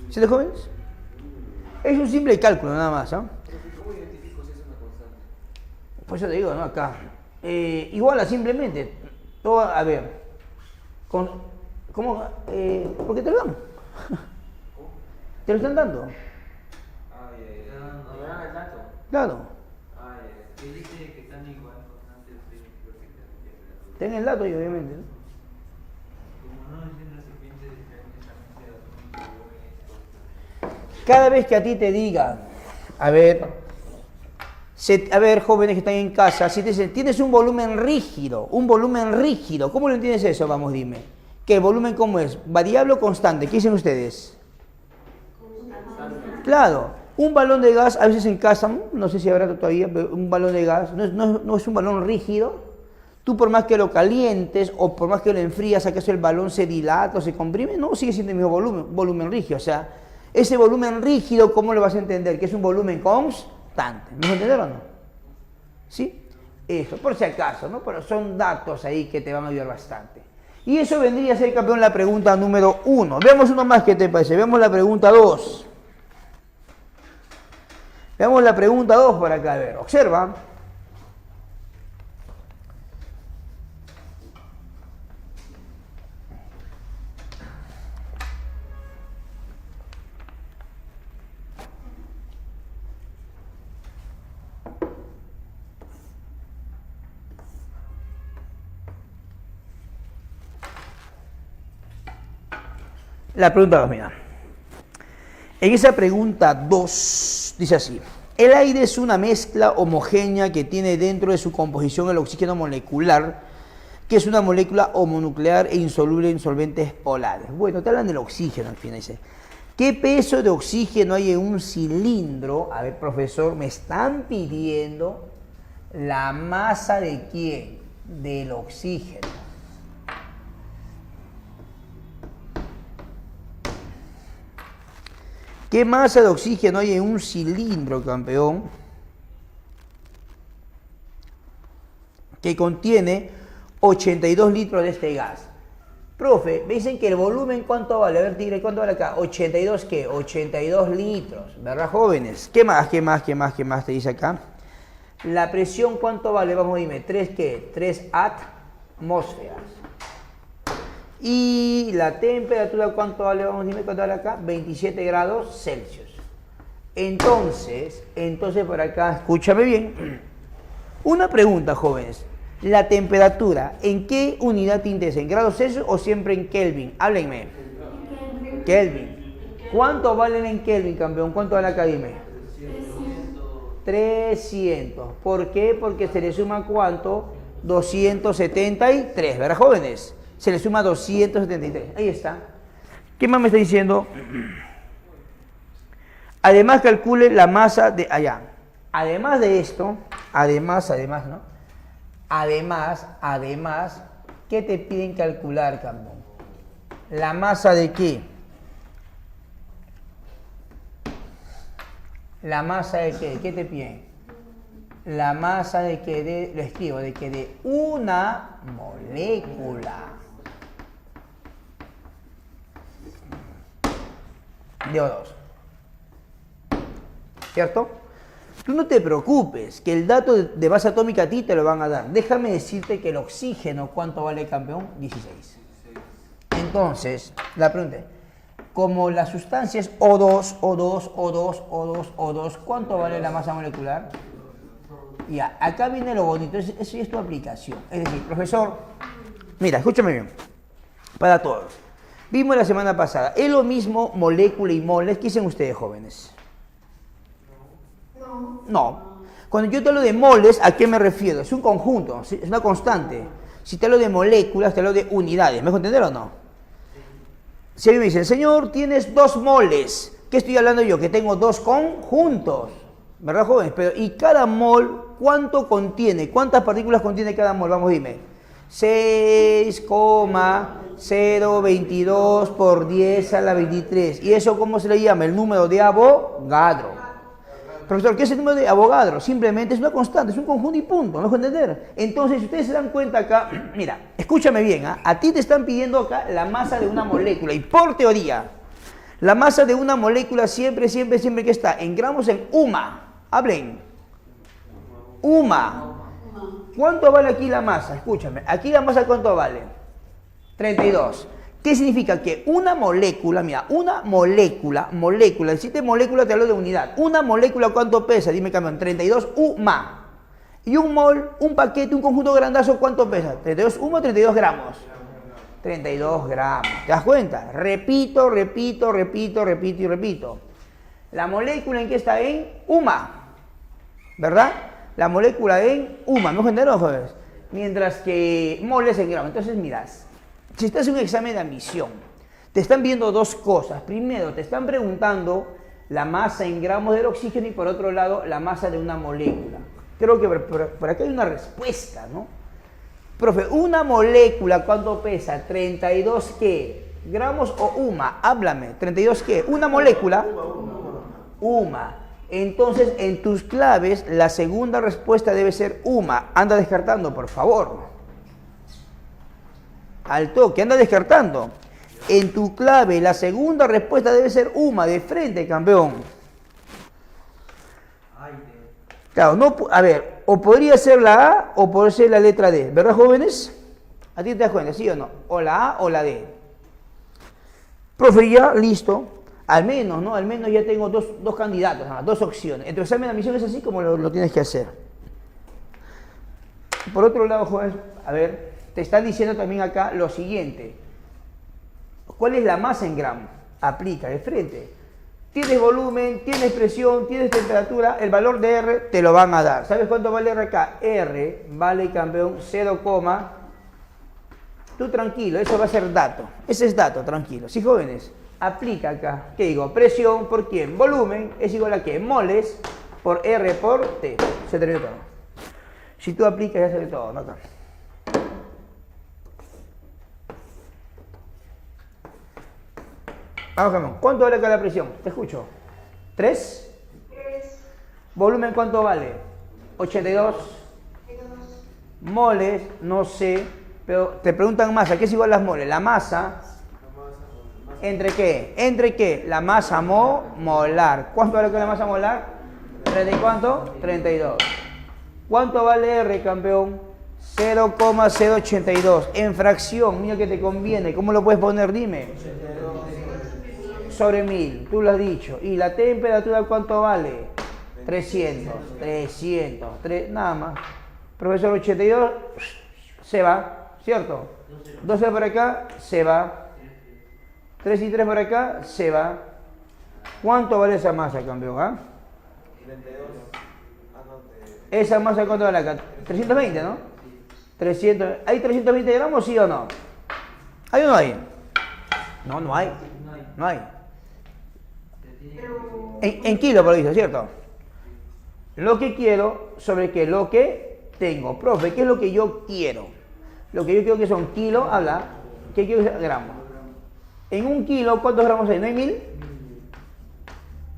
¿Sí, los jóvenes? Es un simple cálculo, nada más, ¿no? ¿Cómo identifico si es una constante? Pues yo te digo, ¿no? Acá. Igual a simplemente. Todo, a ver. ¿Cómo? Porque te lo dan. Te lo están dando. Ah, el dato. Claro. Que dice que están igual constantes de temperatura. Ten el dato y obviamente, ¿no? Como no es en recipientes diferentes, también se da un Cada vez que a ti te digan, a ver, jóvenes que están en casa, si te dicen, tienes un volumen rígido, ¿cómo lo entiendes eso? Vamos, dime. ¿Qué volumen cómo es? ¿Variable o constante? ¿Qué dicen ustedes? Claro, un balón de gas, a veces en casa, no sé si habrá todavía, pero un balón de gas, no es un balón rígido. Tú por más que lo calientes o por más que lo enfrías, ¿acaso el balón se dilata o se comprime? No, sigue siendo el mismo volumen rígido. O sea, ese volumen rígido, ¿cómo lo vas a entender? Que es un volumen constante. ¿Me entendieron o no? ¿Sí? Eso, por si acaso, ¿no? Pero son datos ahí que te van a ayudar bastante. Y eso vendría a ser, campeón, la pregunta número 1. Veamos uno más, ¿qué te parece? Veamos la pregunta 2. Veamos la pregunta 2 por acá, a ver, observa. La pregunta 2, mira. En esa pregunta 2 dice así: el aire es una mezcla homogénea que tiene dentro de su composición el oxígeno molecular, que es una molécula homonuclear e insoluble en solventes polares. Bueno, te hablan del oxígeno al final, dice. ¿Qué peso de oxígeno hay en un cilindro? A ver, profesor, me están pidiendo la masa de ¿quién? Del oxígeno. ¿Qué masa de oxígeno hay en un cilindro, campeón? Que contiene 82 litros de este gas. Profe, me dicen que el volumen, ¿cuánto vale? A ver, tigre, ¿cuánto vale acá? 82, ¿qué? 82 litros, ¿verdad, jóvenes? ¿Qué más te dice acá? La presión, ¿cuánto vale? Vamos, dime, 3, ¿qué? 3 atmósferas. Y la temperatura, ¿cuánto vale? Vamos, dime, ¿cuánto vale acá? 27 grados Celsius. Entonces, por acá, escúchame bien. Una pregunta, jóvenes. La temperatura, ¿en qué unidad te interesa? ¿En grados Celsius o siempre en Kelvin? Háblenme. Kelvin. ¿Cuánto valen en Kelvin, campeón? ¿Cuánto vale acá? Dime. 300. ¿Por qué? Porque se le suma ¿cuánto? 273, ¿verdad, jóvenes? Se le suma 273. Ahí está. ¿Qué más me está diciendo? Además, calcule la masa de allá. Además de esto, además, ¿no? Además, ¿qué te piden calcular, campeón? ¿La masa de qué? ¿La masa de qué? ¿Qué te piden? La masa de que lo escribo, de que de una molécula de O2. ¿Cierto? Tú no te preocupes, que el dato de masa atómica a ti te lo van a dar. Déjame decirte que el oxígeno, ¿cuánto vale, campeón? 16. Entonces, la pregunta es, como la sustancia es O2, ¿cuánto vale la masa molecular? Ya, acá viene lo bonito, eso ya es tu aplicación. Es decir, profesor, mira, escúchame bien, para todos. Vimos la semana pasada, ¿es lo mismo molécula y moles? ¿Qué dicen ustedes, jóvenes? No. Cuando yo te hablo de moles, ¿a qué me refiero? Es un conjunto, es una constante. Si te hablo de moléculas, te hablo de unidades. ¿Me dejo entender o no? Si a mí me dicen, señor, tienes 2 moles. ¿Qué estoy hablando yo? Que tengo 2 conjuntos. ¿Verdad, jóvenes? Pero, ¿y cada mol ¿cuánto contiene? ¿Cuántas partículas contiene cada mol? Vamos, dime. 6,022 por 10 a la 23. ¿Y eso cómo se le llama? El número de Avogadro. Profesor, ¿qué es el número de Avogadro? Simplemente es una constante, es un conjunto y punto, ¿me dejo entender? Entonces, si ustedes se dan cuenta acá, mira, escúchame bien, ¿ah? A ti te están pidiendo acá la masa de una molécula, y por teoría, la masa de una molécula siempre que está en gramos en UMA. Hablen. UMA. ¿Cuánto vale aquí la masa? Escúchame, aquí la masa ¿cuánto vale? 32. ¿Qué significa? Que una molécula, mira, una molécula, decirte molécula te hablo de unidad. Una molécula ¿cuánto pesa? Dime, campeón, 32 UMA. Y un mol, un paquete, un conjunto grandazo, ¿cuánto pesa? 32 UMA o 32 gramos. 32 gramos. ¿Te das cuenta? Repito. La molécula en qué está en UMA, ¿verdad? La molécula en UMA, ¿me entendieron, jóvenes? Mientras que moles en gramos. Entonces, mirás, si estás en un examen de admisión, te están viendo dos cosas. Primero, te están preguntando la masa en gramos del oxígeno y por otro lado, la masa de una molécula. Creo que por acá hay una respuesta, ¿no? Profe, una molécula, ¿cuánto pesa? 32 ¿qué? ¿Gramos o UMA? Háblame. ¿32 qué? ¿Una molécula? UMA. Entonces, en tus claves, la segunda respuesta debe ser UMA. Anda descartando, por favor. Al toque, anda descartando. En tu clave, la segunda respuesta debe ser UMA, de frente, campeón. Claro, no, a ver, o podría ser la A o podría ser la letra D, ¿verdad, jóvenes? ¿A ti te das cuenta, sí o no? O la A o la D. Profe, ya, listo. Al menos, ¿no? Al menos ya tengo dos candidatos, ¿no? Dos opciones. En tu examen de admisión es así como lo tienes que hacer. Por otro lado, jóvenes, a ver, te están diciendo también acá lo siguiente. ¿Cuál es la masa en gramos? Aplica de frente. Tienes volumen, tienes presión, tienes temperatura, el valor de R te lo van a dar. ¿Sabes cuánto vale R acá? R vale, campeón, 0, tú tranquilo, eso va a ser dato. Ese es dato, tranquilo. Sí, jóvenes, aplica acá. ¿Qué digo? Presión por quién? Volumen es igual a ¿qué? Moles por R por T. Se terminó todo. Si tú aplicas ya se ve todo, ¿no? Acá. Vamos, campeón. ¿Cuánto vale acá la presión? Te escucho. ¿3? ¿Volumen cuánto vale? 82. Moles, no sé. Pero te preguntan masa. ¿Qué es igual a las moles? La masa. ¿Entre qué? ¿Entre qué? La masa molar. ¿Cuánto vale acá la masa molar? ¿30 y cuánto? 32. ¿Cuánto vale R, campeón? 0,082. En fracción. Mira que te conviene. ¿Cómo lo puedes poner? Dime. Sobre 1000, tú lo has dicho. ¿Y la temperatura cuánto vale? 300, nada más. Profesor, 82 se va, ¿cierto? 12 por acá se va. 3 y 3 por acá se va. ¿Cuánto vale esa masa, campeón? ¿Ah? 32. ¿Esa masa cuánto vale acá? 320, ¿no? 300. ¿Hay 320 gramos, sí o no? ¿Hay o no hay? No, no hay. No hay. En kilo, por lo visto, ¿cierto? Lo que quiero sobre qué, lo que tengo. Profe, ¿qué es lo que yo quiero? Lo que yo quiero que son kilos, habla. ¿Qué quiero que sea gramos? En un kilo, ¿cuántos gramos hay? ¿No hay 1000?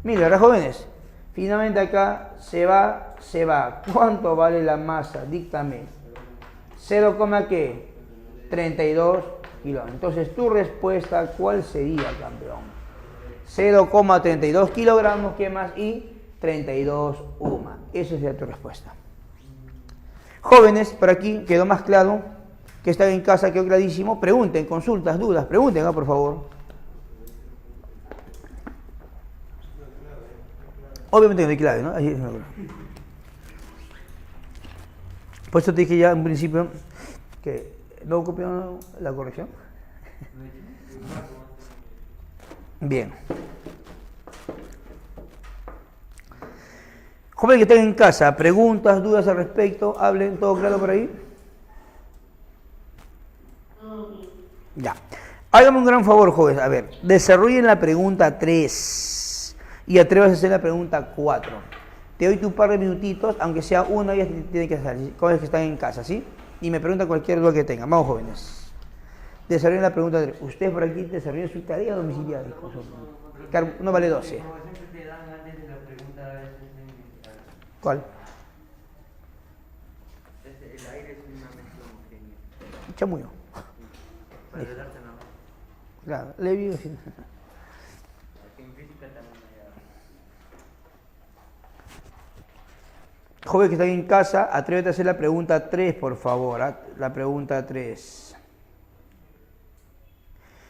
1000, ¿verdad, jóvenes? Finalmente acá se va. ¿Cuánto vale la masa? Díctame. 0, ¿qué? 32 kilos. Entonces, tu respuesta, ¿cuál sería, campeón? 0,32 kilogramos, ¿qué más? Y 32 UMA. Esa sería tu respuesta. Jóvenes, por aquí quedó más claro. Que están en casa, quedó clarísimo. Pregunten, consultas, dudas, pregunten, por favor. Obviamente no hay clave, ¿no? Ahí, por eso te dije ya en principio que no copiaron la corrección. Bien. Jóvenes que estén en casa, preguntas, dudas al respecto, hablen, ¿todo claro por ahí? Ya. Háganme un gran favor, jóvenes. A ver, desarrollen la pregunta 3 y atrévanse a hacer la pregunta 4. Te doy tu par de minutitos, aunque sea uno, ellas tienen que salir, con los que están en casa, ¿sí? Y me preguntan cualquier duda que tengan. Vamos, jóvenes. Desarrollen la pregunta 3. ¿Ustedes por aquí desarrollan su tarea domiciliaria? No vale 12. Como siempre te dan antes de la pregunta, a veces ¿Cuál? El aire es una mezcla homogénea. Chamuyo. para ayudarte, ¿no? Claro, le digo sí. En física también hay. Jóvenes que están en casa, atrévete a hacer la pregunta 3, por favor. La pregunta 3.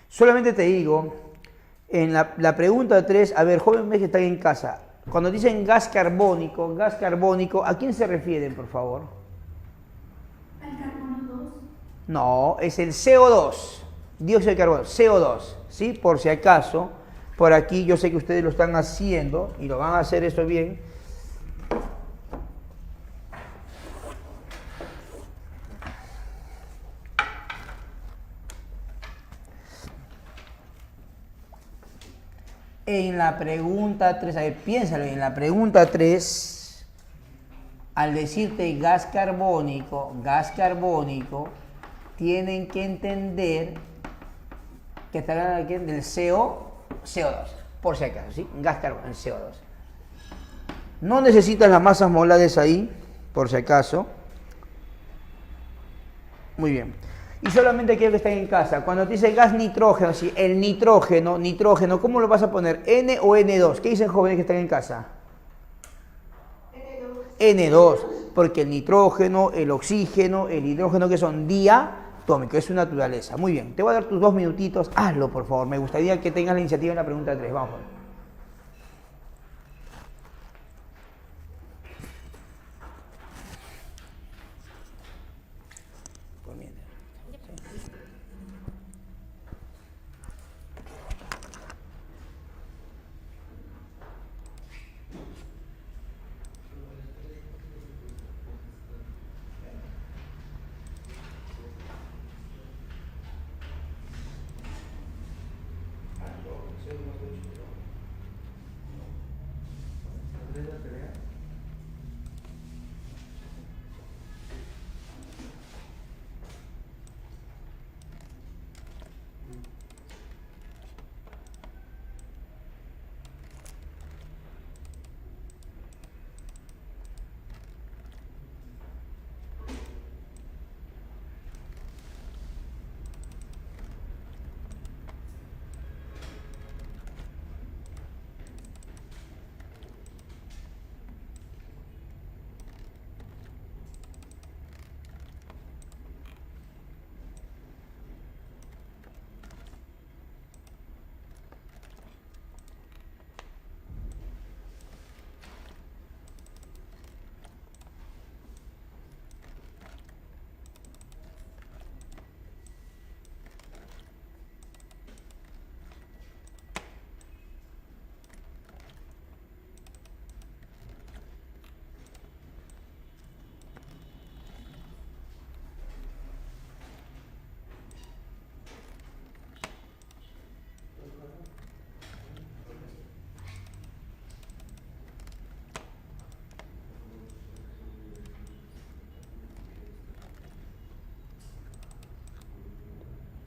Solamente te digo, en la pregunta 3, a ver, jóvenes que están en casa, cuando dicen gas carbónico, ¿a quién se refieren, por favor? ¿Al carbono 2? No, es el CO2, dióxido de carbono, CO2, ¿sí? Por si acaso, por aquí yo sé que ustedes lo están haciendo y lo van a hacer eso bien. En la pregunta 3, a ver, piénsalo, en la pregunta 3, al decirte gas carbónico, tienen que entender que está hablando aquí del CO2, por si acaso, ¿sí? Gas carbónico, el CO2. No necesitas las masas molares ahí, por si acaso. Muy bien. Y solamente quiero que estén en casa. Cuando te dice gas nitrógeno, ¿sí? El nitrógeno, ¿cómo lo vas a poner? ¿N o N2? ¿Qué dicen jóvenes que están en casa? N2, porque el nitrógeno, el oxígeno, el hidrógeno, que son diatómicos, es su naturaleza. Muy bien, te voy a dar tus 2 minutitos, hazlo por favor. Me gustaría que tengas la iniciativa en la pregunta 3. Vamos.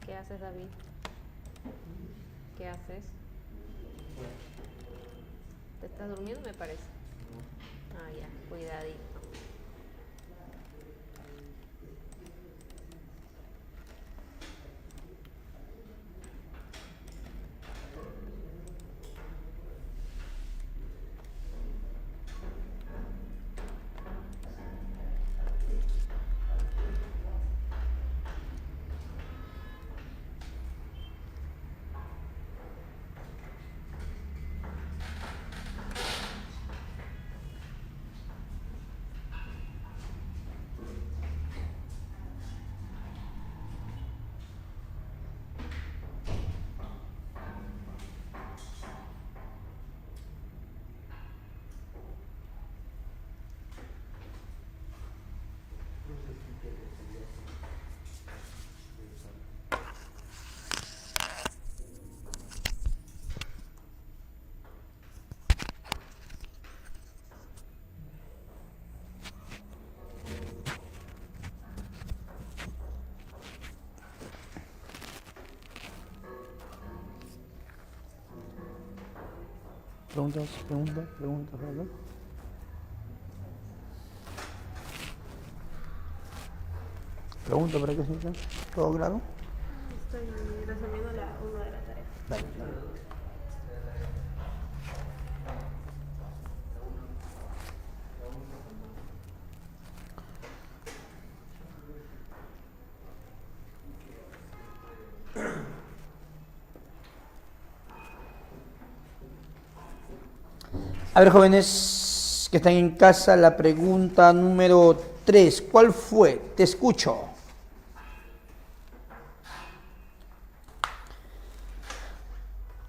¿Qué haces, David? ¿Qué haces? ¿Te estás durmiendo, me parece? Ah, ya, cuidadito. Preguntas, preguntas, ¿verdad? Pregunta para qué se ¿todo claro? Estoy resolviendo la 1 de la tarea. Dale, dale. A ver, jóvenes que están en casa, la pregunta número 3. ¿Cuál fue? Te escucho.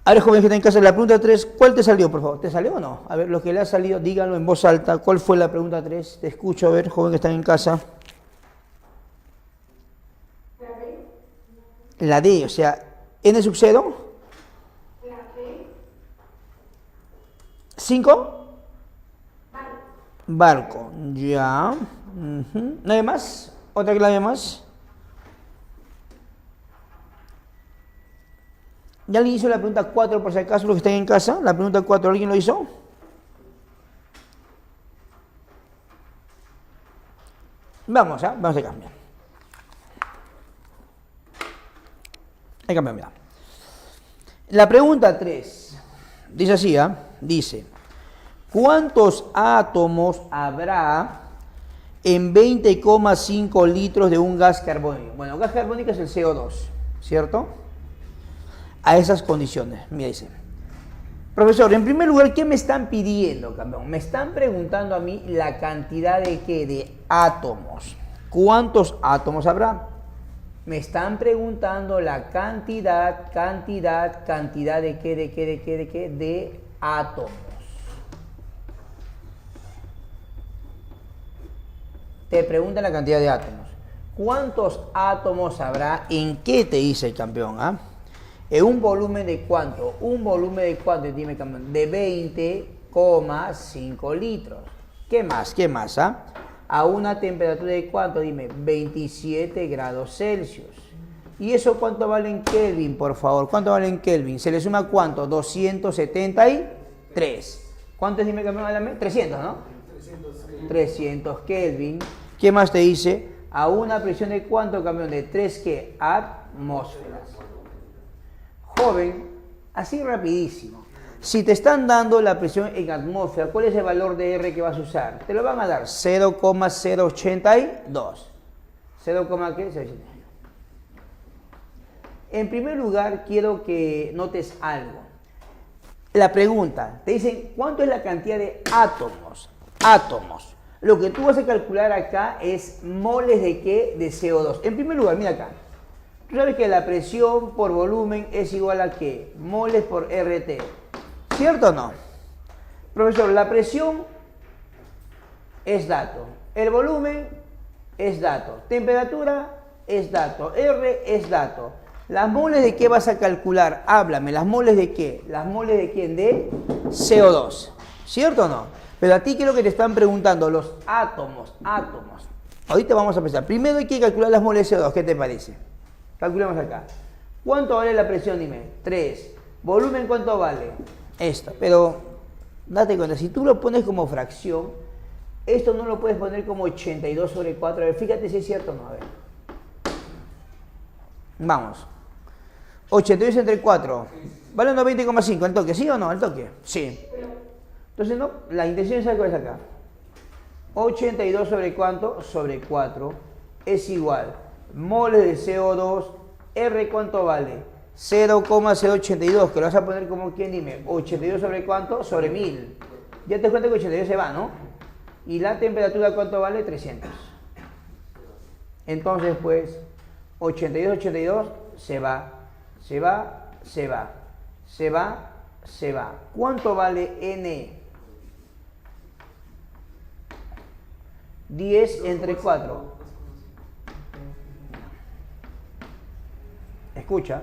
A ver, jóvenes que están en casa, la pregunta 3. ¿Cuál te salió, por favor? ¿Te salió o no? A ver, los que le ha salido, díganlo en voz alta. ¿Cuál fue la pregunta 3? Te escucho, a ver, joven que están en casa. La D, o sea, N sub 0. 5. Barco, ya. ¿No hay más? ¿Otra clave más? ¿Ya alguien hizo la pregunta 4 por si acaso, los que están en casa? La pregunta 4, ¿alguien lo hizo? Vamos a cambiar. Hay que cambiar, mira. La pregunta 3 dice así, dice, ¿cuántos átomos habrá en 20,5 litros de un gas carbónico? Bueno, gas carbónico es el CO2, ¿cierto? A esas condiciones. Mira, dice, profesor, en primer lugar, ¿qué me están pidiendo, campeón? Me están preguntando a mí la cantidad de ¿qué? De átomos. ¿Cuántos átomos habrá? Me están preguntando la cantidad de ¿qué? De átomos. Te preguntan la cantidad de átomos. ¿Cuántos átomos habrá? ¿En qué te dice el campeón? ¿En un volumen de cuánto? Un volumen de cuánto, dime campeón, de 20,5 litros. ¿Qué más? A una temperatura de cuánto, dime, 27 grados Celsius. ¿Y eso cuánto vale en Kelvin, por favor? ¿Cuánto vale en Kelvin? ¿Se le suma cuánto? 273. ¿Cuánto es, dime campeón? 300, ¿no? 300 Kelvin. ¿Qué más te dice? A una presión de cuánto, campeón, de 3 ¿qué? Atmósferas. Joven, así rapidísimo. Si te están dando la presión en atmósfera, ¿cuál es el valor de R que vas a usar? Te lo van a dar 0,082. 0,082. En primer lugar, quiero que notes algo. La pregunta, te dicen, ¿cuánto es la cantidad de átomos? Átomos. Lo que tú vas a calcular acá es moles de ¿qué? De CO2. En primer lugar, mira acá. Tú sabes que la presión por volumen es igual a ¿qué? Moles por RT. ¿Cierto o no? Profesor, la presión es dato. El volumen es dato. Temperatura es dato. R es dato. ¿Las moles de qué vas a calcular? Háblame. ¿Las moles de qué? ¿Las moles de quién? De CO2. ¿Cierto o no? Pero a ti, ¿qué es lo que te están preguntando? Los átomos. Ahorita vamos a empezar. Primero hay que calcular las moles de CO2. ¿Qué te parece? Calculamos acá. ¿Cuánto vale la presión? Dime. 3. ¿Volumen cuánto vale? Esto. Pero date cuenta, si tú lo pones como fracción, esto no lo puedes poner como 82 sobre 4. A ver, fíjate si es cierto o no. A ver. Vamos. 82 entre 4. Vale 90,5. ¿Al toque? ¿Sí o no? ¿Al toque? Sí. Entonces, no, la intención es saber cuál es acá. 82 sobre cuánto? Sobre 4 es igual. Moles de CO2. R cuánto vale? 0,082, que lo vas a poner como ¿quién? Dime. 82 sobre cuánto? Sobre 1000. Ya te cuenta que 82 se va, ¿no? Y la temperatura ¿cuánto vale? 300. Entonces, pues, 82 se va. ¿Cuánto vale N? 10 entre 4. Escucha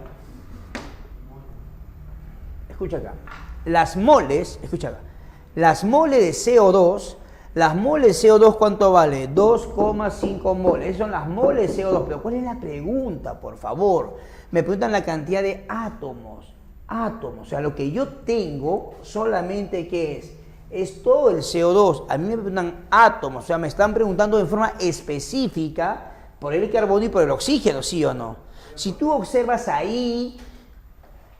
acá. Las moles de CO2, ¿cuánto vale? 2,5 moles. Esas son las moles de CO2. Pero ¿cuál es la pregunta, por favor? Me preguntan la cantidad de átomos. átomos. O sea, lo que yo tengo solamente ¿qué es todo el CO2. A mí me preguntan átomos, o sea, me están preguntando de forma específica por el carbono y por el oxígeno, ¿sí o no? Si tú observas ahí,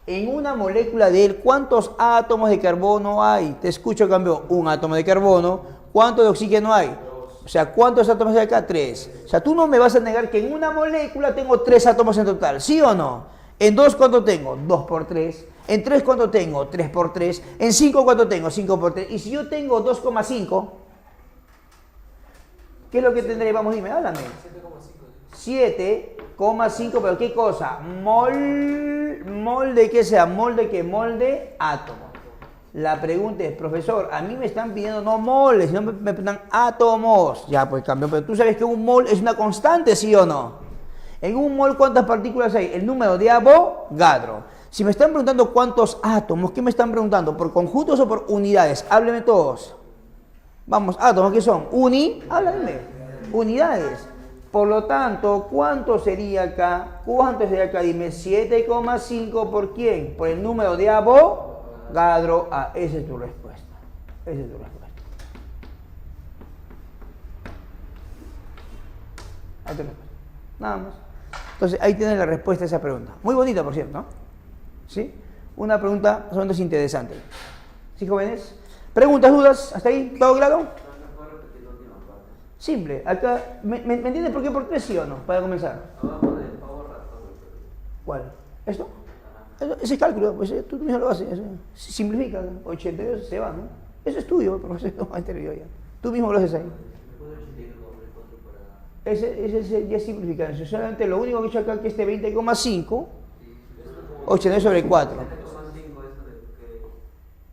en una molécula de él, ¿cuántos átomos de carbono hay? Te escucho, cambio, un átomo de carbono. ¿Cuánto de oxígeno hay? O sea, ¿cuántos átomos hay acá? 3. O sea, tú no me vas a negar que en una molécula tengo 3 átomos en total, ¿sí o no? En 2, ¿cuánto tengo? 2 por 3. En 3, ¿cuánto tengo? 3 por 3. En 5, ¿cuánto tengo? 5 por 3. Y si yo tengo 2,5, ¿qué es lo que tendré? Vamos, dime, háblame. 7,5, pero ¿qué cosa? Mol de qué sea, mol de qué, mol de átomo. La pregunta es, profesor, a mí me están pidiendo no moles, sino me preguntan átomos. Ya, pues cambio, pero tú sabes que un mol es una constante, ¿sí o no? En un mol, ¿cuántas partículas hay? El número de Avogadro. Si me están preguntando cuántos átomos, ¿qué me están preguntando? ¿Por conjuntos o por unidades? Háblenme todos. Vamos, átomos, ¿qué son? Háblenme. Unidades. Por lo tanto, ¿cuánto sería acá? ¿Cuánto sería acá? Dime, 7,5 ¿por quién? Por el número de Avogadro. Ah, esa es tu respuesta. Esa es tu respuesta. Ahí te respuesta. Nada más. Entonces, ahí tienes la respuesta a esa pregunta. Muy bonita, por cierto, ¿no? ¿Sí? Una pregunta solamente interesante. ¿Sí, jóvenes? ¿Preguntas, dudas? ¿Hasta ahí? ¿Todo claro? Simple. Acá, ¿me entiendes por qué por 3, sí o no? Para comenzar. ¿Cuál? ¿Esto? Ese es cálculo, pues tú mismo lo haces. Simplifica. 82 se va, ¿no? Eso es tuyo, pero eso no va a entender yo ya. Tú mismo lo haces ahí. Ese ya es simplificar. Solamente lo único que he hecho acá es que este 20,5, 89 sobre 4.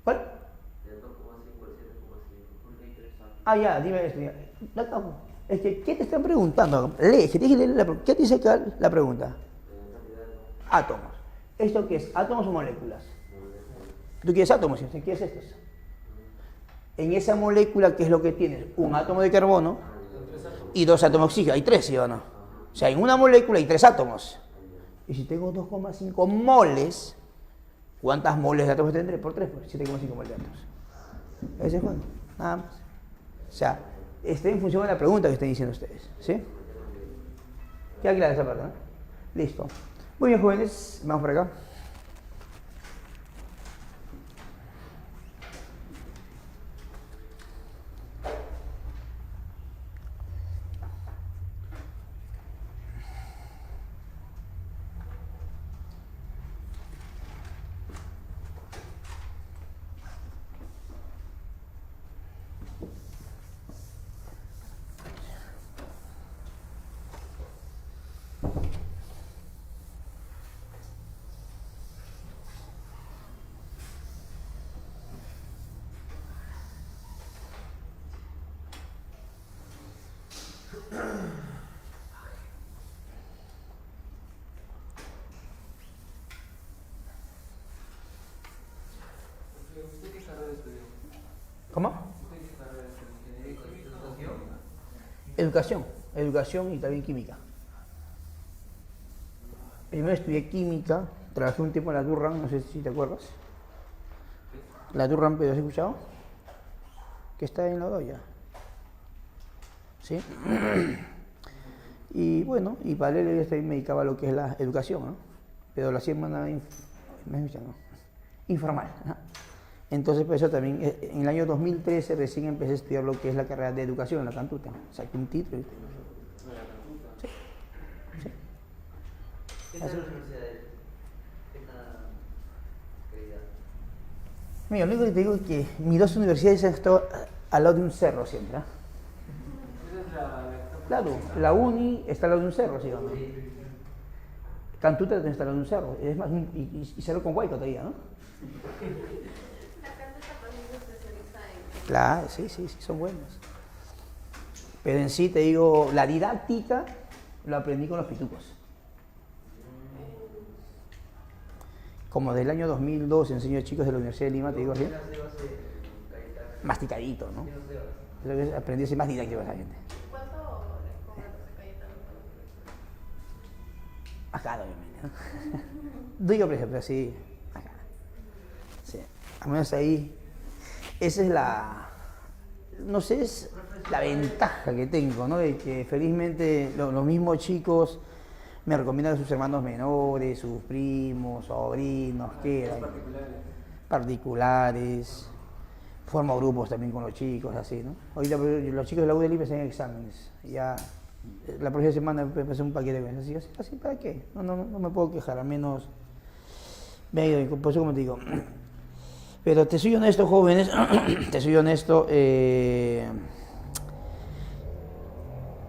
¿Cuál? Ah, ya, dime esto. Ya. Es que, ¿qué te están preguntando? Lee, que tienes que leer ¿qué te dice acá la pregunta? Átomos. ¿Esto qué es? ¿Átomos o moléculas? ¿Tú quieres átomos? ¿Sí? ¿Quieres estos? En esa molécula, ¿qué es lo que tienes? Un átomo de carbono y 2 átomos de oxígeno. Hay 3, ¿sí o no? O sea, en una molécula hay 3 átomos. Y si tengo 2,5 moles, ¿cuántas moles de átomos tendré? Por 3, pues 7,5 moles de átomos. Ese es cuánto, nada más. O sea, está en función de la pregunta que estén diciendo ustedes, ¿sí? Queda clara esa parte, ¿no? Listo. Muy bien, jóvenes, vamos por acá. ¿Cómo? Educación y también química. Primero estudié química, trabajé un tiempo en la Durham, no sé si te acuerdas. La Durham, ¿pero has escuchado? Que está en la Loya. ¿Sí? Y bueno, y paralelo yo también me dedicaba a lo que es la educación, ¿no? Pero lo hacía de manera informal, ¿no? Entonces, por eso también, en el año 2013 recién empecé a estudiar lo que es la carrera de educación en la Cantuta. Saqué un título. Sí. Sí. ¿Qué tal la universidad? ¿Qué tal calidad? Mira, lo único que te digo es que mis 2 universidades han estado al lado de un cerro siempre, ¿eh? Claro, la uni está al lado de un cerro, ¿sí o no? Cantuta también está al lado de un cerro. Es más, y cerro con Huayco todavía, ¿no? Claro, sí, son buenos. Pero en sí te digo, la didáctica lo aprendí con los pitucos. Como del año 2002 enseño a chicos de la Universidad de Lima, te digo así. Masticadito, ¿no? Aprendí a ser más didáctico a esa gente. ¿Cuánto les cobran los de Cayetano? Acá, obviamente, ¿no? Digo precio, pero sí, acá. Al menos ahí, esa es la, no sé, es la ventaja que tengo, ¿no? De que felizmente los mismos chicos me recomiendan a sus hermanos menores, sus primos, sobrinos, que eran particulares. Formo grupos también con los chicos, así, ¿no? Ahorita los chicos de la UDL me hacen exámenes. Ya la próxima semana me pasé un paquete de cosas. Así, ¿para qué? No me puedo quejar, al menos me ha ido, por eso como te digo. Pero te soy honesto, jóvenes, te soy honesto,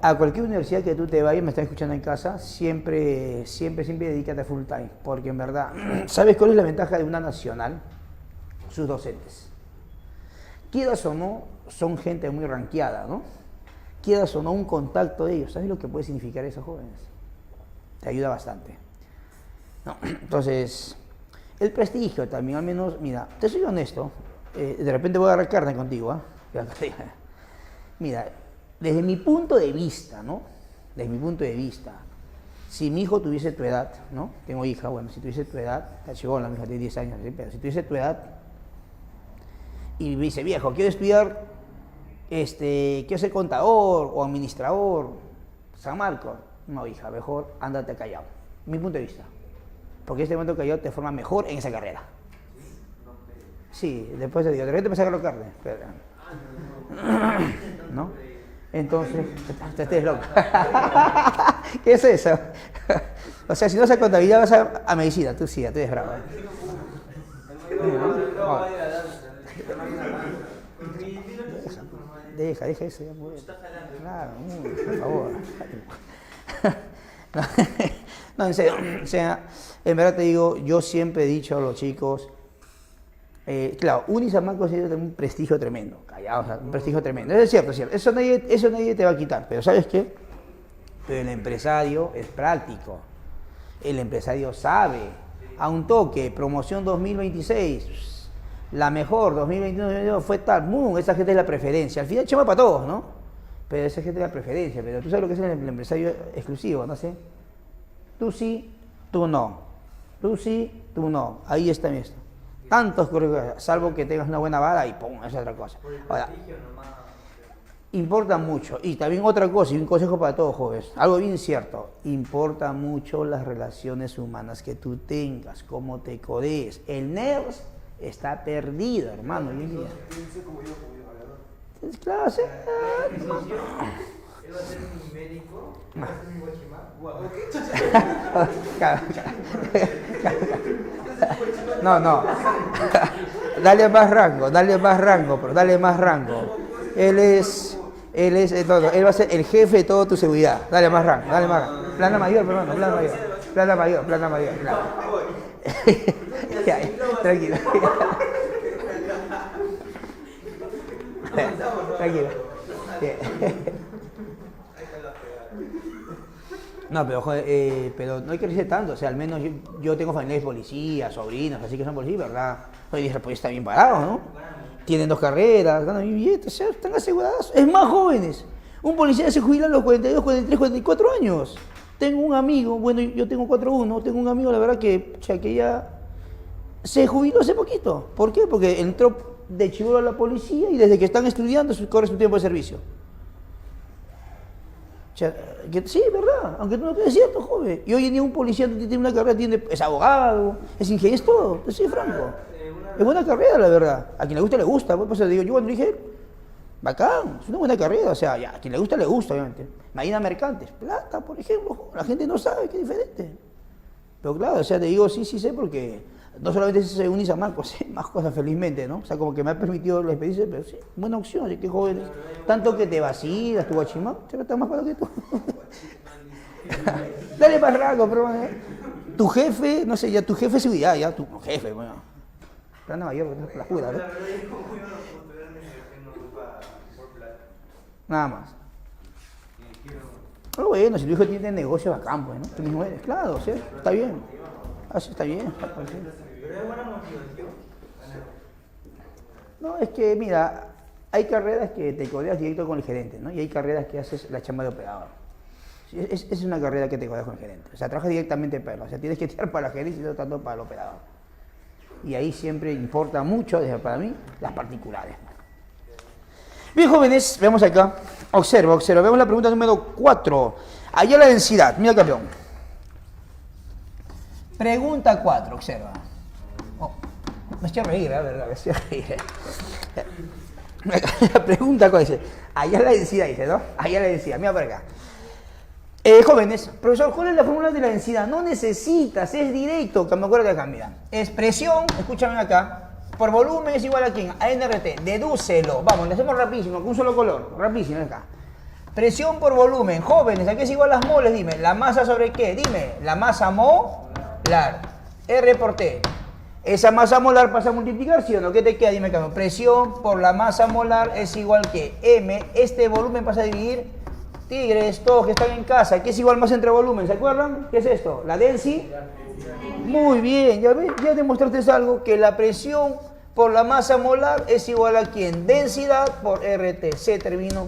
a cualquier universidad que tú te vayas, me estás escuchando en casa, siempre dedícate a full time, porque en verdad, ¿sabes cuál es la ventaja de una nacional? Sus docentes. Quieras o no, son gente muy ranqueada, ¿no? Quieras o no, un contacto de ellos, ¿sabes lo que puede significar eso, jóvenes? Te ayuda bastante, ¿no? Entonces, el prestigio también, al menos, mira, te soy honesto, de repente voy a agarrar carne contigo, ¿ah? Mira, desde mi punto de vista, ¿no? Desde mi punto de vista, si mi hijo tuviese tu edad, ¿no? Tengo hija, bueno, si tuviese tu edad, está chigona, mi hija tiene 10 años, ¿sí? Pero si tuviese tu edad, y me dice, viejo, quiero estudiar, quiero ser contador o administrador, San Marcos. No, hija, mejor ándate a Callao. Mi punto de vista. Porque este momento Callao te forma mejor en esa carrera. Sí, después te digo, de repente me sacan la carne. Pero, ¿no? Entonces, te estés loco. ¿Qué es eso? O sea, si no vas a contabilidad, vas a medicina. Tú sí, tú eres bravo. Deja eso, ya puede. Claro, por favor. No, en serio, o sea, en verdad te digo, yo siempre he dicho a los chicos, claro, San Marcos tiene un prestigio tremendo, callados, un prestigio tremendo, es cierto, eso nadie te va a quitar, pero ¿sabes qué? Pero el empresario es práctico, el empresario sabe, a un toque, promoción 2026, la mejor, 2021 fue tal, esa gente es la preferencia. Al final chama para todos, ¿no? Pero esa gente es la preferencia. Pero tú sabes lo que es el empresario exclusivo, ¿no sé? Tú sí, tú no. Tú sí, tú no. Ahí está esto. Tantos, salvo que tengas una buena vara y ¡pum! Esa es otra cosa. Ahora, importa mucho. Y también otra cosa, y un consejo para todos jóvenes, algo bien cierto, importa mucho las relaciones humanas que tú tengas, cómo te codees. El NERS está perdido, hermano. Claro, sí. Él va a ser mi médico, va a ser mi guachimán. No. Dale más rango, pero dale más rango. Él va a ser el jefe de toda tu seguridad. Dale más rango. Plana mayor, hermano, plana mayor. Claro. Ya, tranquilo. Tranquilo. No, pero, pero no hay que crecer tanto, o sea, al menos yo tengo familiares policías, sobrinos, así que son policías, ¿verdad? Hoy día pues están bien parados, ¿no? Tienen 2 carreras, ganan bien billetes, o sea, están asegurados. Es más jóvenes. Un policía se jubila a los 42, 43, 44 años. Tengo un amigo, bueno, yo tengo 4-1, tengo un amigo, la verdad, que ya se jubiló hace poquito. ¿Por qué? Porque entró de chibolo a la policía y desde que están estudiando corre su tiempo de servicio. O sea, sí, ¿verdad? Aunque tú no creas, es cierto, joven. Y hoy en día un policía tiene una carrera, es abogado, es ingeniero, es todo. Te soy franco. Es buena carrera, la verdad. A quien le gusta, le gusta. Por eso digo, yo cuando dije, bacán, es una buena carrera. O sea, ya, a quien le gusta, obviamente. Marina Mercantes, plata, por ejemplo. La gente no sabe que es diferente. Pero claro, o sea, te digo, sí sé, porque no solamente se une San Marcos, sé más cosas felizmente, ¿no? O sea, como que me ha permitido la experiencia, pero sí, buena opción, así que jóvenes. Tanto que te vacilas, tu guachimán, te está más para que tú. Dale más rango, pero tu jefe, no sé, ya tu jefe es seguridad, ya tu jefe, bueno. Plana mayor, la jura, ¿no? Nada más. Pero bueno, si tu hijo tiene negocios a campo, ¿no? Tú mismo eres, claro, ¿sí? Está bien. Así está bien. Pero es buena motivación. No, es que, mira, hay carreras que te codeas directo con el gerente, ¿no? Y hay carreras que haces la chamba de operador. Es una carrera que te codeas con el gerente. O sea, trabajas directamente para él. O sea, tienes que tirar para la gerencia y no tanto para el operador. Y ahí siempre importa mucho, para mí, las particulares. Bien, jóvenes, veamos acá. Observa, observa. Vemos la pregunta número 4. Allá la densidad. Mira, campeón. Pregunta 4, observa. Oh, me estoy a reír, ¿verdad? Me estoy a reír. La pregunta 4 dice, allá la densidad, dice, ¿no? Allá la densidad, mira por acá. Jóvenes, profesor, ¿cuál es la fórmula de la densidad? No necesitas, es directo, que me acuerdo de acá, mira. Expresión, escúchame acá, por volumen es igual a ¿quién? A NRT, dedúcelo. Vamos, le hacemos rapidísimo, con un solo color, rapidísimo acá. Presión por volumen, jóvenes, ¿a qué es igual a las moles? Dime, ¿la masa sobre qué? Dime, la masa molar, R por T. Esa masa molar pasa a multiplicar, ¿sí o no? ¿Qué te queda? Dime, Carlos. Presión por la masa molar es igual que M, este volumen pasa a dividir. Tigres, todos que están en casa, ¿qué es igual masa entre volumen? ¿Se acuerdan? ¿Qué es esto? La densidad. Muy bien, ya ves, ya demostraste algo, que la presión por la masa molar es igual a ¿quién? Densidad por RT. Se terminó.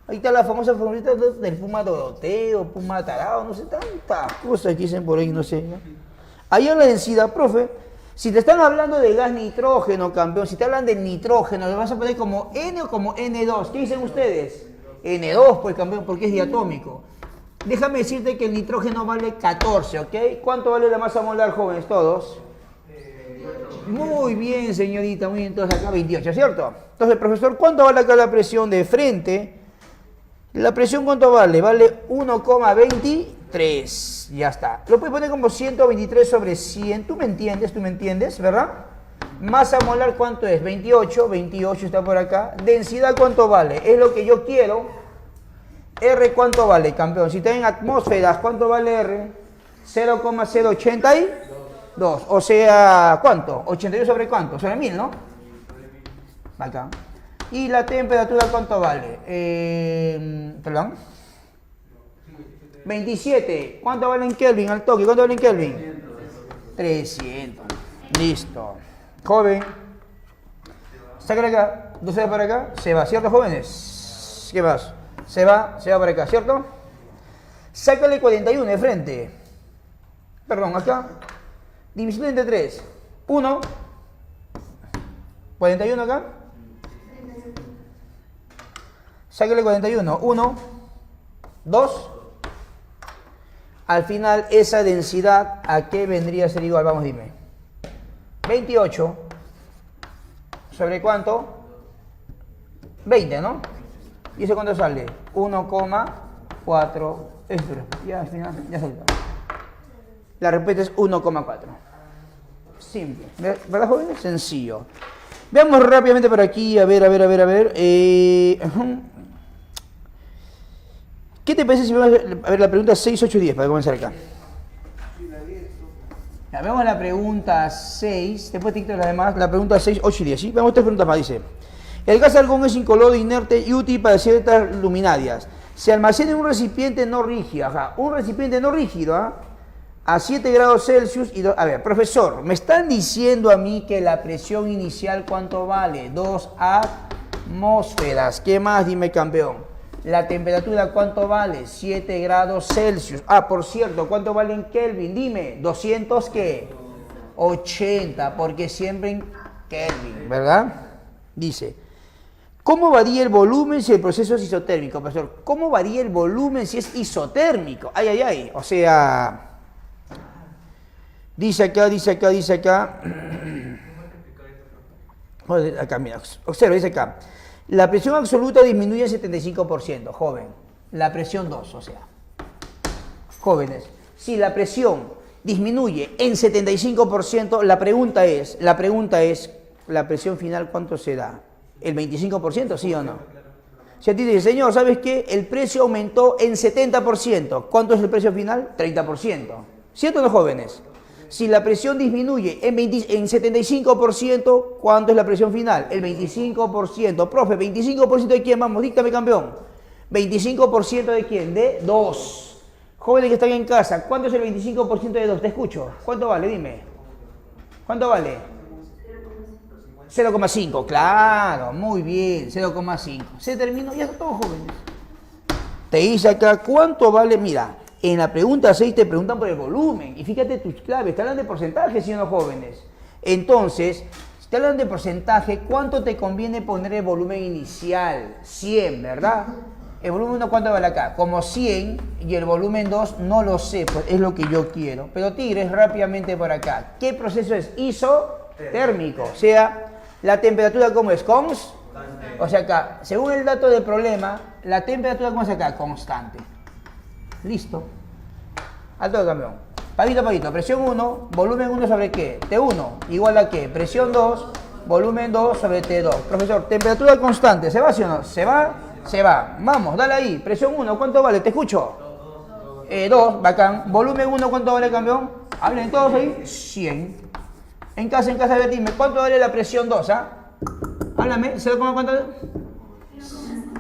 Ahí está la famosa formulita del Puma Doroteo, Puma Tarado, no sé, tantas cosas que dicen por ahí, no sé. ¿No? Allá en la densidad, profe, si te están hablando de gas nitrógeno, campeón, si te hablan del nitrógeno, ¿lo vas a poner como N o como N2? ¿Qué dicen ustedes? N2, pues, campeón, porque es diatómico. Déjame decirte que el nitrógeno vale 14, ¿ok? ¿Cuánto vale la masa molar, jóvenes, todos? Muy bien, señorita, muy bien, entonces acá 28, ¿cierto? Entonces, profesor, ¿cuánto vale acá la presión de frente? ¿La presión cuánto vale? Vale 1,23, ya está. Lo puedes poner como 123 sobre 100, tú me entiendes, ¿verdad? Masa molar, ¿cuánto es? 28, 28 está por acá. Densidad, ¿cuánto vale? Es lo que yo quiero. R, ¿cuánto vale, campeón? Si está en atmósferas, ¿cuánto vale R? 0,082. O sea, ¿cuánto? 82 sobre ¿cuánto? Sobre 1000, ¿no? Acá. ¿Y la temperatura cuánto vale? Perdón. 27. ¿Cuánto vale en Kelvin al toque? ¿Cuánto vale en Kelvin? 300. Listo. Joven, sácale acá, 12 para acá, se va, ¿cierto, jóvenes? ¿Qué más? Se va para acá, ¿cierto? Sácale 41 de frente. Perdón, acá. División entre 3. 1. 41 acá. Sácale 41. 1. 2. Al final, esa densidad, ¿a qué vendría a ser igual? Vamos, dime. 28 sobre ¿cuánto? 20, ¿no? ¿Y eso cuánto sale? 1,4. Ya al final, ya salió. La respuesta es 1,4. Simple. ¿Verdad, jóvenes? Sencillo. Veamos rápidamente por aquí. A ver. ¿Qué te parece si vamos a ver la pregunta 6, 8 y 10 para comenzar acá? Ya, vemos la pregunta 6, después te quito las demás, la pregunta 6, 8 y 10, ¿sí? Vemos 3 preguntas más, dice. El gas argón es incoloro, inerte y útil para ciertas luminarias. Se almacena en un recipiente no rígido, un recipiente no rígido, a 7 grados Celsius y... A ver, profesor, me están diciendo a mí que la presión inicial, ¿cuánto vale? 2 atmósferas. ¿Qué más? Dime, campeón. La temperatura, ¿cuánto vale? 7 grados Celsius. Por cierto, ¿cuánto vale en Kelvin? Dime, 200, ¿qué? 80, porque siempre en Kelvin, ¿verdad? Dice, ¿cómo varía el volumen si el proceso es isotérmico, profesor? ¿Cómo varía el volumen si es isotérmico? Ay. O sea, dice acá. Joder, acá, mira, observa, dice acá. La presión absoluta disminuye en 75%, joven. La presión 2, o sea. Jóvenes, si la presión disminuye en 75%, la pregunta es, ¿la presión final cuánto será? ¿El 25%, sí o no? Si a ti te dice, señor, ¿sabes qué? El precio aumentó en 70%. ¿Cuánto es el precio final? 30%. ¿Cierto o no, jóvenes? Si la presión disminuye en 75%, ¿cuánto es la presión final? El 25%. Profe, ¿25% de quién? Vamos, díctame, campeón. ¿25% de quién? De 2. Jóvenes que están en casa, ¿cuánto es el 25% de 2? Te escucho. ¿Cuánto vale? Dime. ¿Cuánto vale? 0,5. Claro, muy bien, 0,5. Se terminó, ya está todo, jóvenes. Te dice acá, ¿cuánto vale? Mira. En la pregunta 6 te preguntan por el volumen. Y fíjate tus claves, te hablan de porcentajes, ¿sí o no, jóvenes? Entonces, si te hablan de porcentaje, ¿cuánto te conviene poner el volumen inicial? 100, ¿verdad? El volumen 1, ¿cuánto vale acá? Como 100, y el volumen 2 no lo sé, pues es lo que yo quiero. Pero Tigres, rápidamente por acá. ¿Qué proceso es? Isotérmico. O sea, la temperatura, ¿cómo es? O sea, acá, según el dato del problema, la temperatura, ¿cómo es acá? Constante. Listo. Alto de campeón. Paguito. Presión 1, volumen 1 sobre qué? T1, igual a qué? Presión 2, volumen 2 sobre T2. Profesor, temperatura constante, ¿se va sí o no? ¿Se va? Se va. Vamos, dale ahí. Presión 1, ¿cuánto vale? ¿Te escucho? 2, bacán. Volumen 1, ¿cuánto vale, campeón? Hablen todos ahí. 100. En casa, a ver, dime, ¿cuánto vale la presión 2, ah? Háblame, ¿se lo pongo cuánto?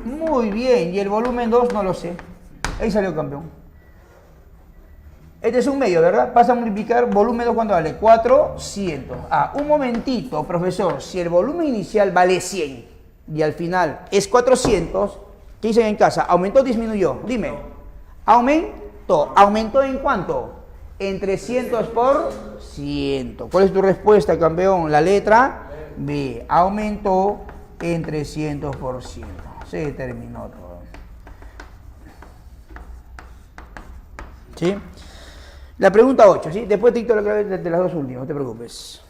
Muy bien, y el volumen 2 no lo sé. Ahí salió campeón. Este es un medio, ¿verdad? Vas a multiplicar volumen 2, ¿cuánto vale? 400. Ah, un momentito, profesor. Si el volumen inicial vale 100 y al final es 400, ¿qué dicen en casa? ¿Aumentó o disminuyó? Dime. Aumentó. ¿Aumentó en cuánto? En 300%. ¿Cuál es tu respuesta, campeón? La letra B. Aumentó en 300%. Se terminó todo. ¿Sí? La pregunta 8, ¿sí? Después te dicto la clave de las dos últimas, no te preocupes.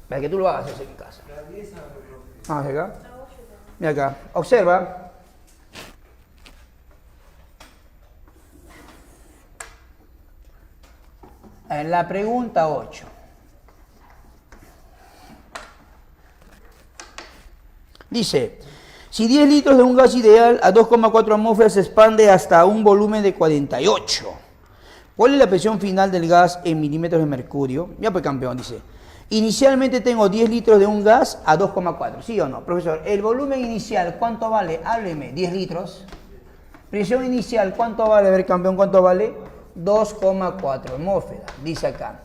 Para que tú lo hagas en casa. Vamos acá. Mira acá. Observa. A ver, la pregunta 8. Dice, si 10 litros de un gas ideal a 2,4 atmósferas se expande hasta un volumen de 48, ¿cuál es la presión final del gas en milímetros de mercurio? Ya pues campeón, dice. Inicialmente tengo 10 litros de un gas a 2,4, ¿sí o no? Profesor, el volumen inicial, ¿cuánto vale? Hábleme, 10 litros. Presión inicial, ¿cuánto vale? A ver, campeón, ¿cuánto vale? 2,4 atmósferas, dice acá.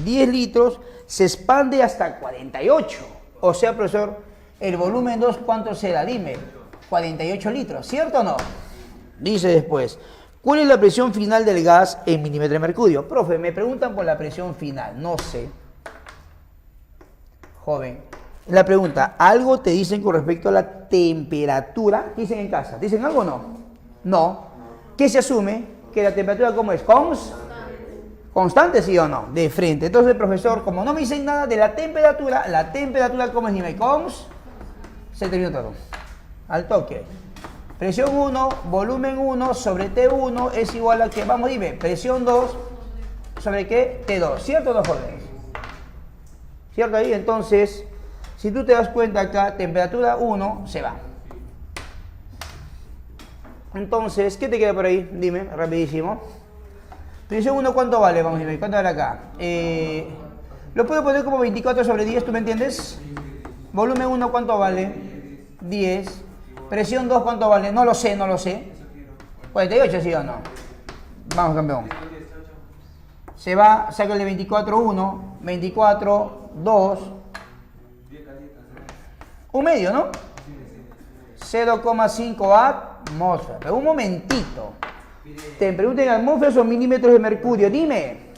10 litros se expande hasta 48. O sea, profesor, el volumen 2, ¿cuánto será? Dime, 48 litros, ¿cierto o no? Dice después, ¿cuál es la presión final del gas en milímetros de mercurio? Profe, me preguntan por la presión final, no sé. Joven, la pregunta, ¿algo te dicen con respecto a la temperatura? ¿Qué dicen en casa? ¿Dicen algo o no? No. ¿Qué se asume? Que la temperatura, ¿cómo es? ¿Constante, sí o no? De frente. Entonces, profesor, como no me dicen nada de la temperatura, ¿cómo es? Dime, se terminó todo. Al toque. Presión 1, volumen 1 sobre T1 es igual a que, vamos, dime, presión 2 sobre qué? T2. ¿Cierto o no, jóvenes? ¿Cierto ahí? Entonces, si tú te das cuenta acá, temperatura 1 se va. Entonces, ¿qué te queda por ahí? Dime, rapidísimo. Presión 1, ¿cuánto vale? Vamos a ver, ¿cuánto vale acá? Lo puedo poner como 24 sobre 10, ¿tú me entiendes? Volumen 1, ¿cuánto vale? 10. Presión 2, ¿cuánto vale? No lo sé. 48, ¿sí o no? Vamos, campeón. Se va, sácale 24, 1, 24, 2. Un medio, ¿no? 0,5 atmósferas. Pero un momentito. Te preguntan atmósferas o milímetros de mercurio. Dime.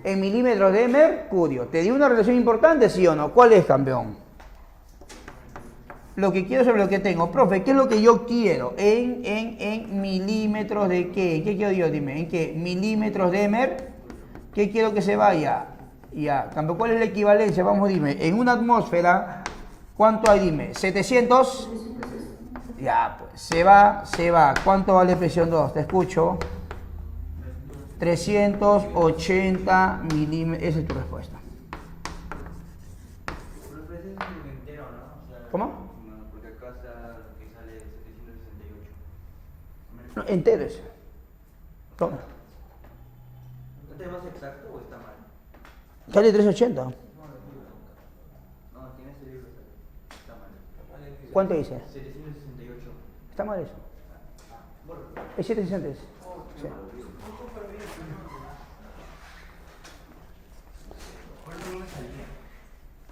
En milímetros de mercurio. ¿Te dio una relación importante, sí o no? ¿Cuál es, campeón? Lo que quiero sobre lo que tengo. Profe, ¿qué es lo que yo quiero? En milímetros de qué. ¿Qué quiero yo? Dime. ¿En qué? Milímetros de mercurio. ¿Qué quiero que se vaya? Ya. Campeón, ¿cuál es la equivalencia? Vamos, dime. En una atmósfera, ¿cuánto hay? Dime. 700. Ya, pues. Se va. ¿Cuánto vale presión 2? Te escucho. 380 milímetros. Esa es tu respuesta. ¿Cómo? Porque acá está que sale 768. No, entero eso. Toma. ¿Este es más exacto o está mal? Sale 380. No, aquí en este libro está mal. ¿Cuánto dice? 768. Está mal eso. Es 760. Sí.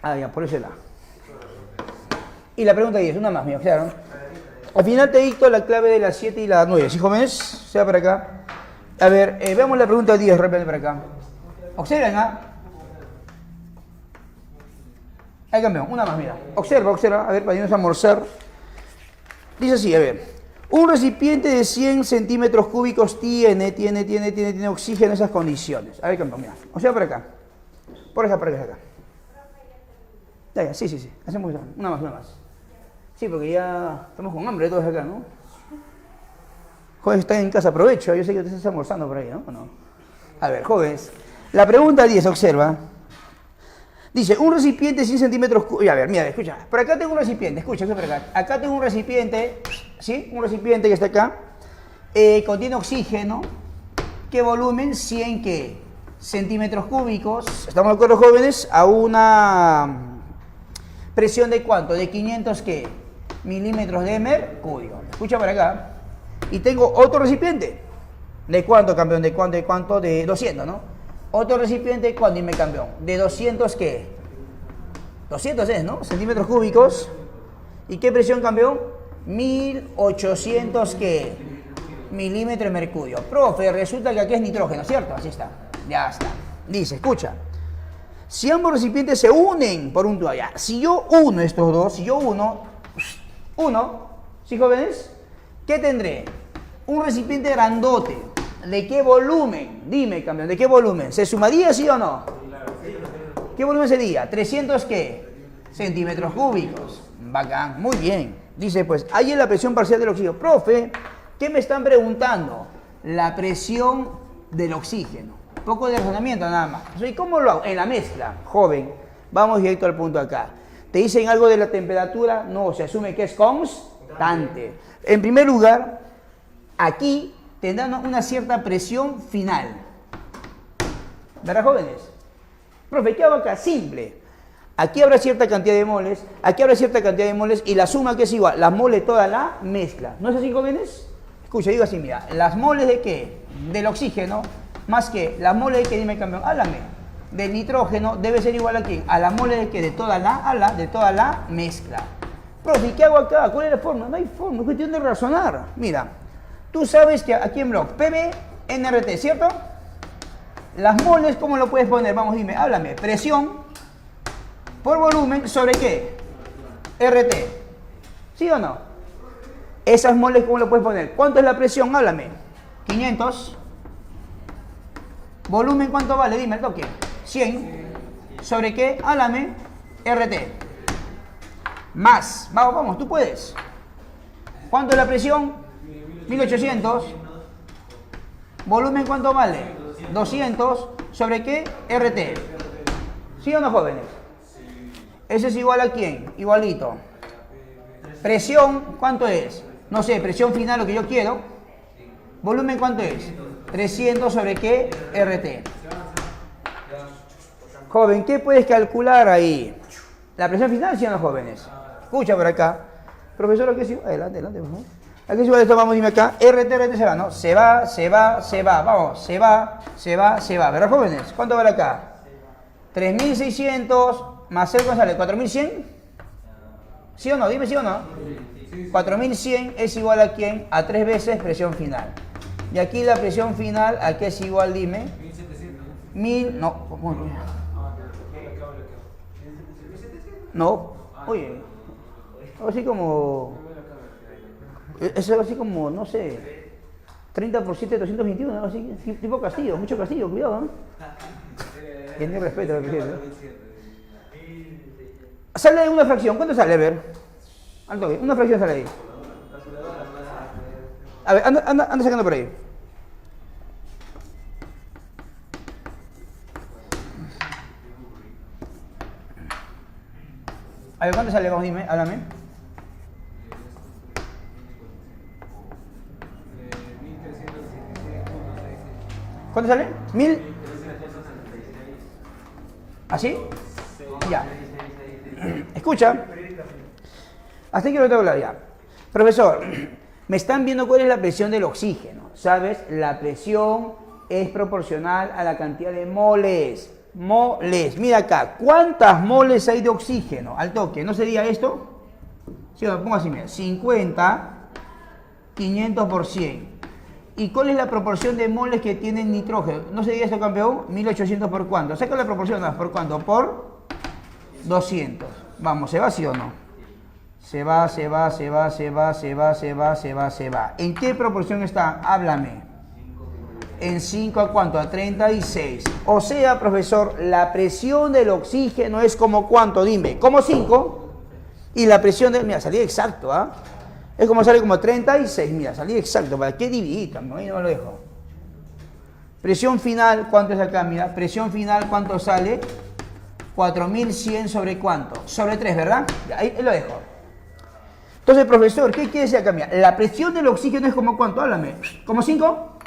Ah, ya, por eso es la. Y la pregunta 10, una más, me observaron. Al final te dicto la clave de las 7 y las 9. ¿Sí, jóvenes? Sea para acá. A ver, veamos la pregunta 10 rápidamente para acá. Observen, ¿ah? Ahí campeón, una más, mira. Observa, observa, a ver, para irnos a almorzar. Dice así, a ver. Un recipiente de 100 centímetros cúbicos tiene oxígeno en esas condiciones. A ver, campeón, mira. Observa por acá. Por acá. Ya, sí. Hacemos una más. Sí, porque ya estamos con hambre todos acá, ¿no? Jóvenes, están en casa, aprovecho. Yo sé que ustedes están almorzando por ahí, ¿no? ¿O no? A ver, jóvenes. La pregunta 10, observa. Dice, un recipiente de 100 centímetros cúbicos. A ver, mira, escucha. Por acá tengo un recipiente, escucha por acá. Acá tengo un recipiente, ¿sí? Un recipiente que está acá. Contiene oxígeno. ¿Qué volumen? 100, ¿qué? Centímetros cúbicos. ¿Estamos de acuerdo, jóvenes? A una presión de ¿cuánto? De 500, ¿qué? Milímetros de mercurio. Escucha por acá. Y tengo otro recipiente. ¿De cuánto, campeón? ¿De cuánto? De 200, ¿no? Otro recipiente, ¿cuánto, dime, campeón? De 200, ¿qué? 200 es, ¿no? Centímetros cúbicos. ¿Y qué presión, campeón? 1800, ¿qué? Milímetros de mercurio. Profe, resulta que aquí es nitrógeno, ¿cierto? Así está. Ya está. Dice, escucha. Si ambos recipientes se unen por un tubo, ya. Si yo uno estos dos, ¿sí, jóvenes? ¿Qué tendré? Un recipiente grandote. ¿De qué volumen? Dime, campeón, ¿de qué volumen? ¿Se sumaría, sí o no? ¿Qué volumen sería? 300, ¿qué? Centímetros cúbicos. Bacán, muy bien. Dice, pues, ahí es la presión parcial del oxígeno. Profe, ¿qué me están preguntando? La presión del oxígeno. Poco de razonamiento nada más. ¿Y cómo lo hago? En la mezcla, joven. Vamos directo al punto acá. ¿Te dicen algo de la temperatura? No, se asume que es constante. En primer lugar, aquí tendrán una cierta presión final. ¿Verdad, jóvenes? Profe, ¿qué hago acá? Simple. Aquí habrá cierta cantidad de moles, aquí habrá cierta cantidad de moles y la suma que es igual, las moles toda la mezcla. ¿No es así, jóvenes? Escucha, digo así, mira, las moles de qué? Del oxígeno, más que las moles de qué, dime, campeón, háblame. Del nitrógeno debe ser igual a quién? A las moles de qué? De toda la mezcla. Profe, ¿qué hago acá? ¿Cuál es la forma? No hay forma, es cuestión de razonar. Mira. Tú sabes que aquí en bloc, PB, NRT, ¿cierto? Las moles, ¿cómo lo puedes poner? Vamos, dime, háblame. Presión por volumen sobre qué? RT. ¿Sí o no? Esas moles, ¿cómo lo puedes poner? ¿Cuánto es la presión? Háblame. 500. ¿Volumen cuánto vale? Dime el toque. 100. ¿Sobre qué? Háblame. RT. Más. Vamos, tú puedes. ¿Cuánto es la presión? 1800. ¿Volumen cuánto vale? 200. ¿Sobre qué? RT. ¿Sí o no, jóvenes? ¿Ese es igual a quién? Igualito. Presión, ¿cuánto es? No sé, presión final, lo que yo quiero. ¿Volumen cuánto es? 300 sobre qué? RT. Joven, ¿qué puedes calcular ahí? ¿La presión final, sí o no, jóvenes? Escucha por acá. Profesor, ¿qué es igual? Adelante, por favor. Aquí es igual esto, vamos, dime acá. RT se va, ¿no? Se va. Vamos, se va. ¿Verdad, jóvenes? ¿Cuánto vale acá? 3600 más el, ¿cuánto sale? 4100. ¿Sí o no? Dime sí o no. 4100 es igual a quién? A 3 veces presión final. Y aquí la presión final, ¿a qué es igual? Dime. 1000, no. No. Oye. Así como. Es algo así como, no sé, 30 por 7, 221, algo así, tipo Castillo, mucho Castillo, cuidado, ¿no? Tiene respeto al presidente. Sale una fracción, ¿cuánto sale? A ver, al toque, una fracción sale ahí. A ver, anda sacando por ahí. A ver, ¿cuánto sale? Vamos, dime, háblame. ¿Cuánto sale? 1000. ¿Así? Ya. Escucha. Hasta aquí lo tengo claro ya. Profesor, me están viendo cuál es la presión del oxígeno. ¿Sabes? La presión es proporcional a la cantidad de moles. Moles. Mira acá. ¿Cuántas moles hay de oxígeno? Al toque. ¿No sería esto? Si lo pongo así, mira. 50, 500 por 100. ¿Y cuál es la proporción de moles que tiene nitrógeno? ¿No se diga esto, campeón? 1800 por cuánto. Saca la proporción, ¿por cuánto? Por 200. Vamos, ¿se va sí o no? Se va, se va, se va, se va, se va, se va, se va, se va. ¿En qué proporción está? Háblame. ¿En 5 a cuánto? A 36. O sea, profesor, la presión del oxígeno es como ¿cuánto? Dime, como 5. Y la presión del... Mira, salía exacto, ¿ah? Es como sale como 36. Mira, salía exacto. ¿Para qué dividir? Ahí no lo dejo. Presión final, ¿cuánto es acá? Mira, presión final, ¿cuánto sale? 4100 sobre ¿cuánto? Sobre 3, ¿verdad? Ahí lo dejo. Entonces, profesor, ¿qué quiere decir acá? Mira, la presión del oxígeno es como ¿cuánto? Háblame. ¿Como 5?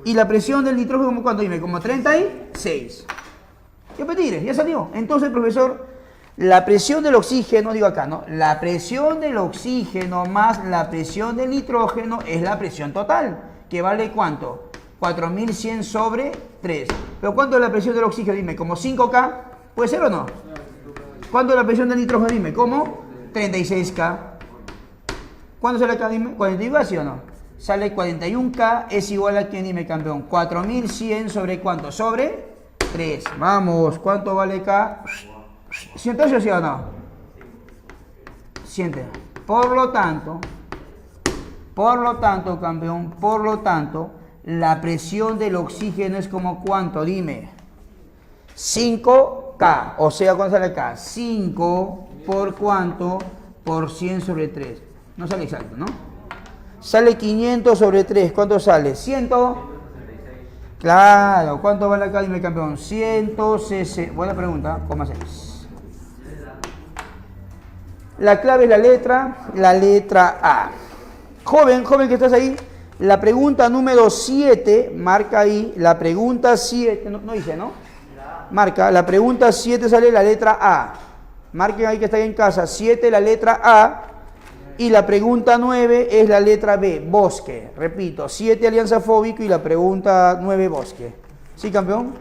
Y la presión del nitrógeno como ¿cuánto? Dime, como 36. Ya pediré, ya salió. Entonces, profesor, la presión del oxígeno, digo acá, ¿no? La presión del oxígeno más la presión del nitrógeno es la presión total, que vale ¿cuánto? 4100 sobre 3. ¿Pero cuánto es la presión del oxígeno? Dime, ¿como 5K? ¿Puede ser o no? ¿Cuánto es la presión del nitrógeno? Dime, ¿cómo? 36K. ¿Cuánto sale acá? Dime, ¿41K sí o no? Sale 41K, es igual a, ¿quién? Dime, campeón. 4100 sobre ¿cuánto? Sobre 3. Vamos, ¿cuánto vale K? ¿Sientes eso sí o no? Siente. Por lo tanto, campeón, por lo tanto, la presión del oxígeno es como ¿cuánto? Dime. 5K. O sea, ¿cuánto sale acá? 5 por ¿cuánto? Por 100 sobre 3. No sale exacto, ¿no? Sale 500 sobre 3. ¿Cuánto sale? 100. Claro. ¿Cuánto vale acá? Dime, campeón. 160. Buena pregunta. ¿Cómo hacemos? La clave es la letra A. Joven que estás ahí, la pregunta número 7, marca ahí, la pregunta 7, no dice, ¿no? Marca, la pregunta 7 sale la letra A. Marquen ahí que está ahí en casa, 7 la letra A, y la pregunta 9 es la letra B, bosque. Repito, 7 alianza fóbico y la pregunta 9 bosque. ¿Sí, campeón?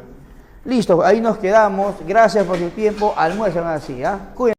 Listo, ahí nos quedamos. Gracias por su tiempo. Almuerzan así, ¿ah? Cuídense.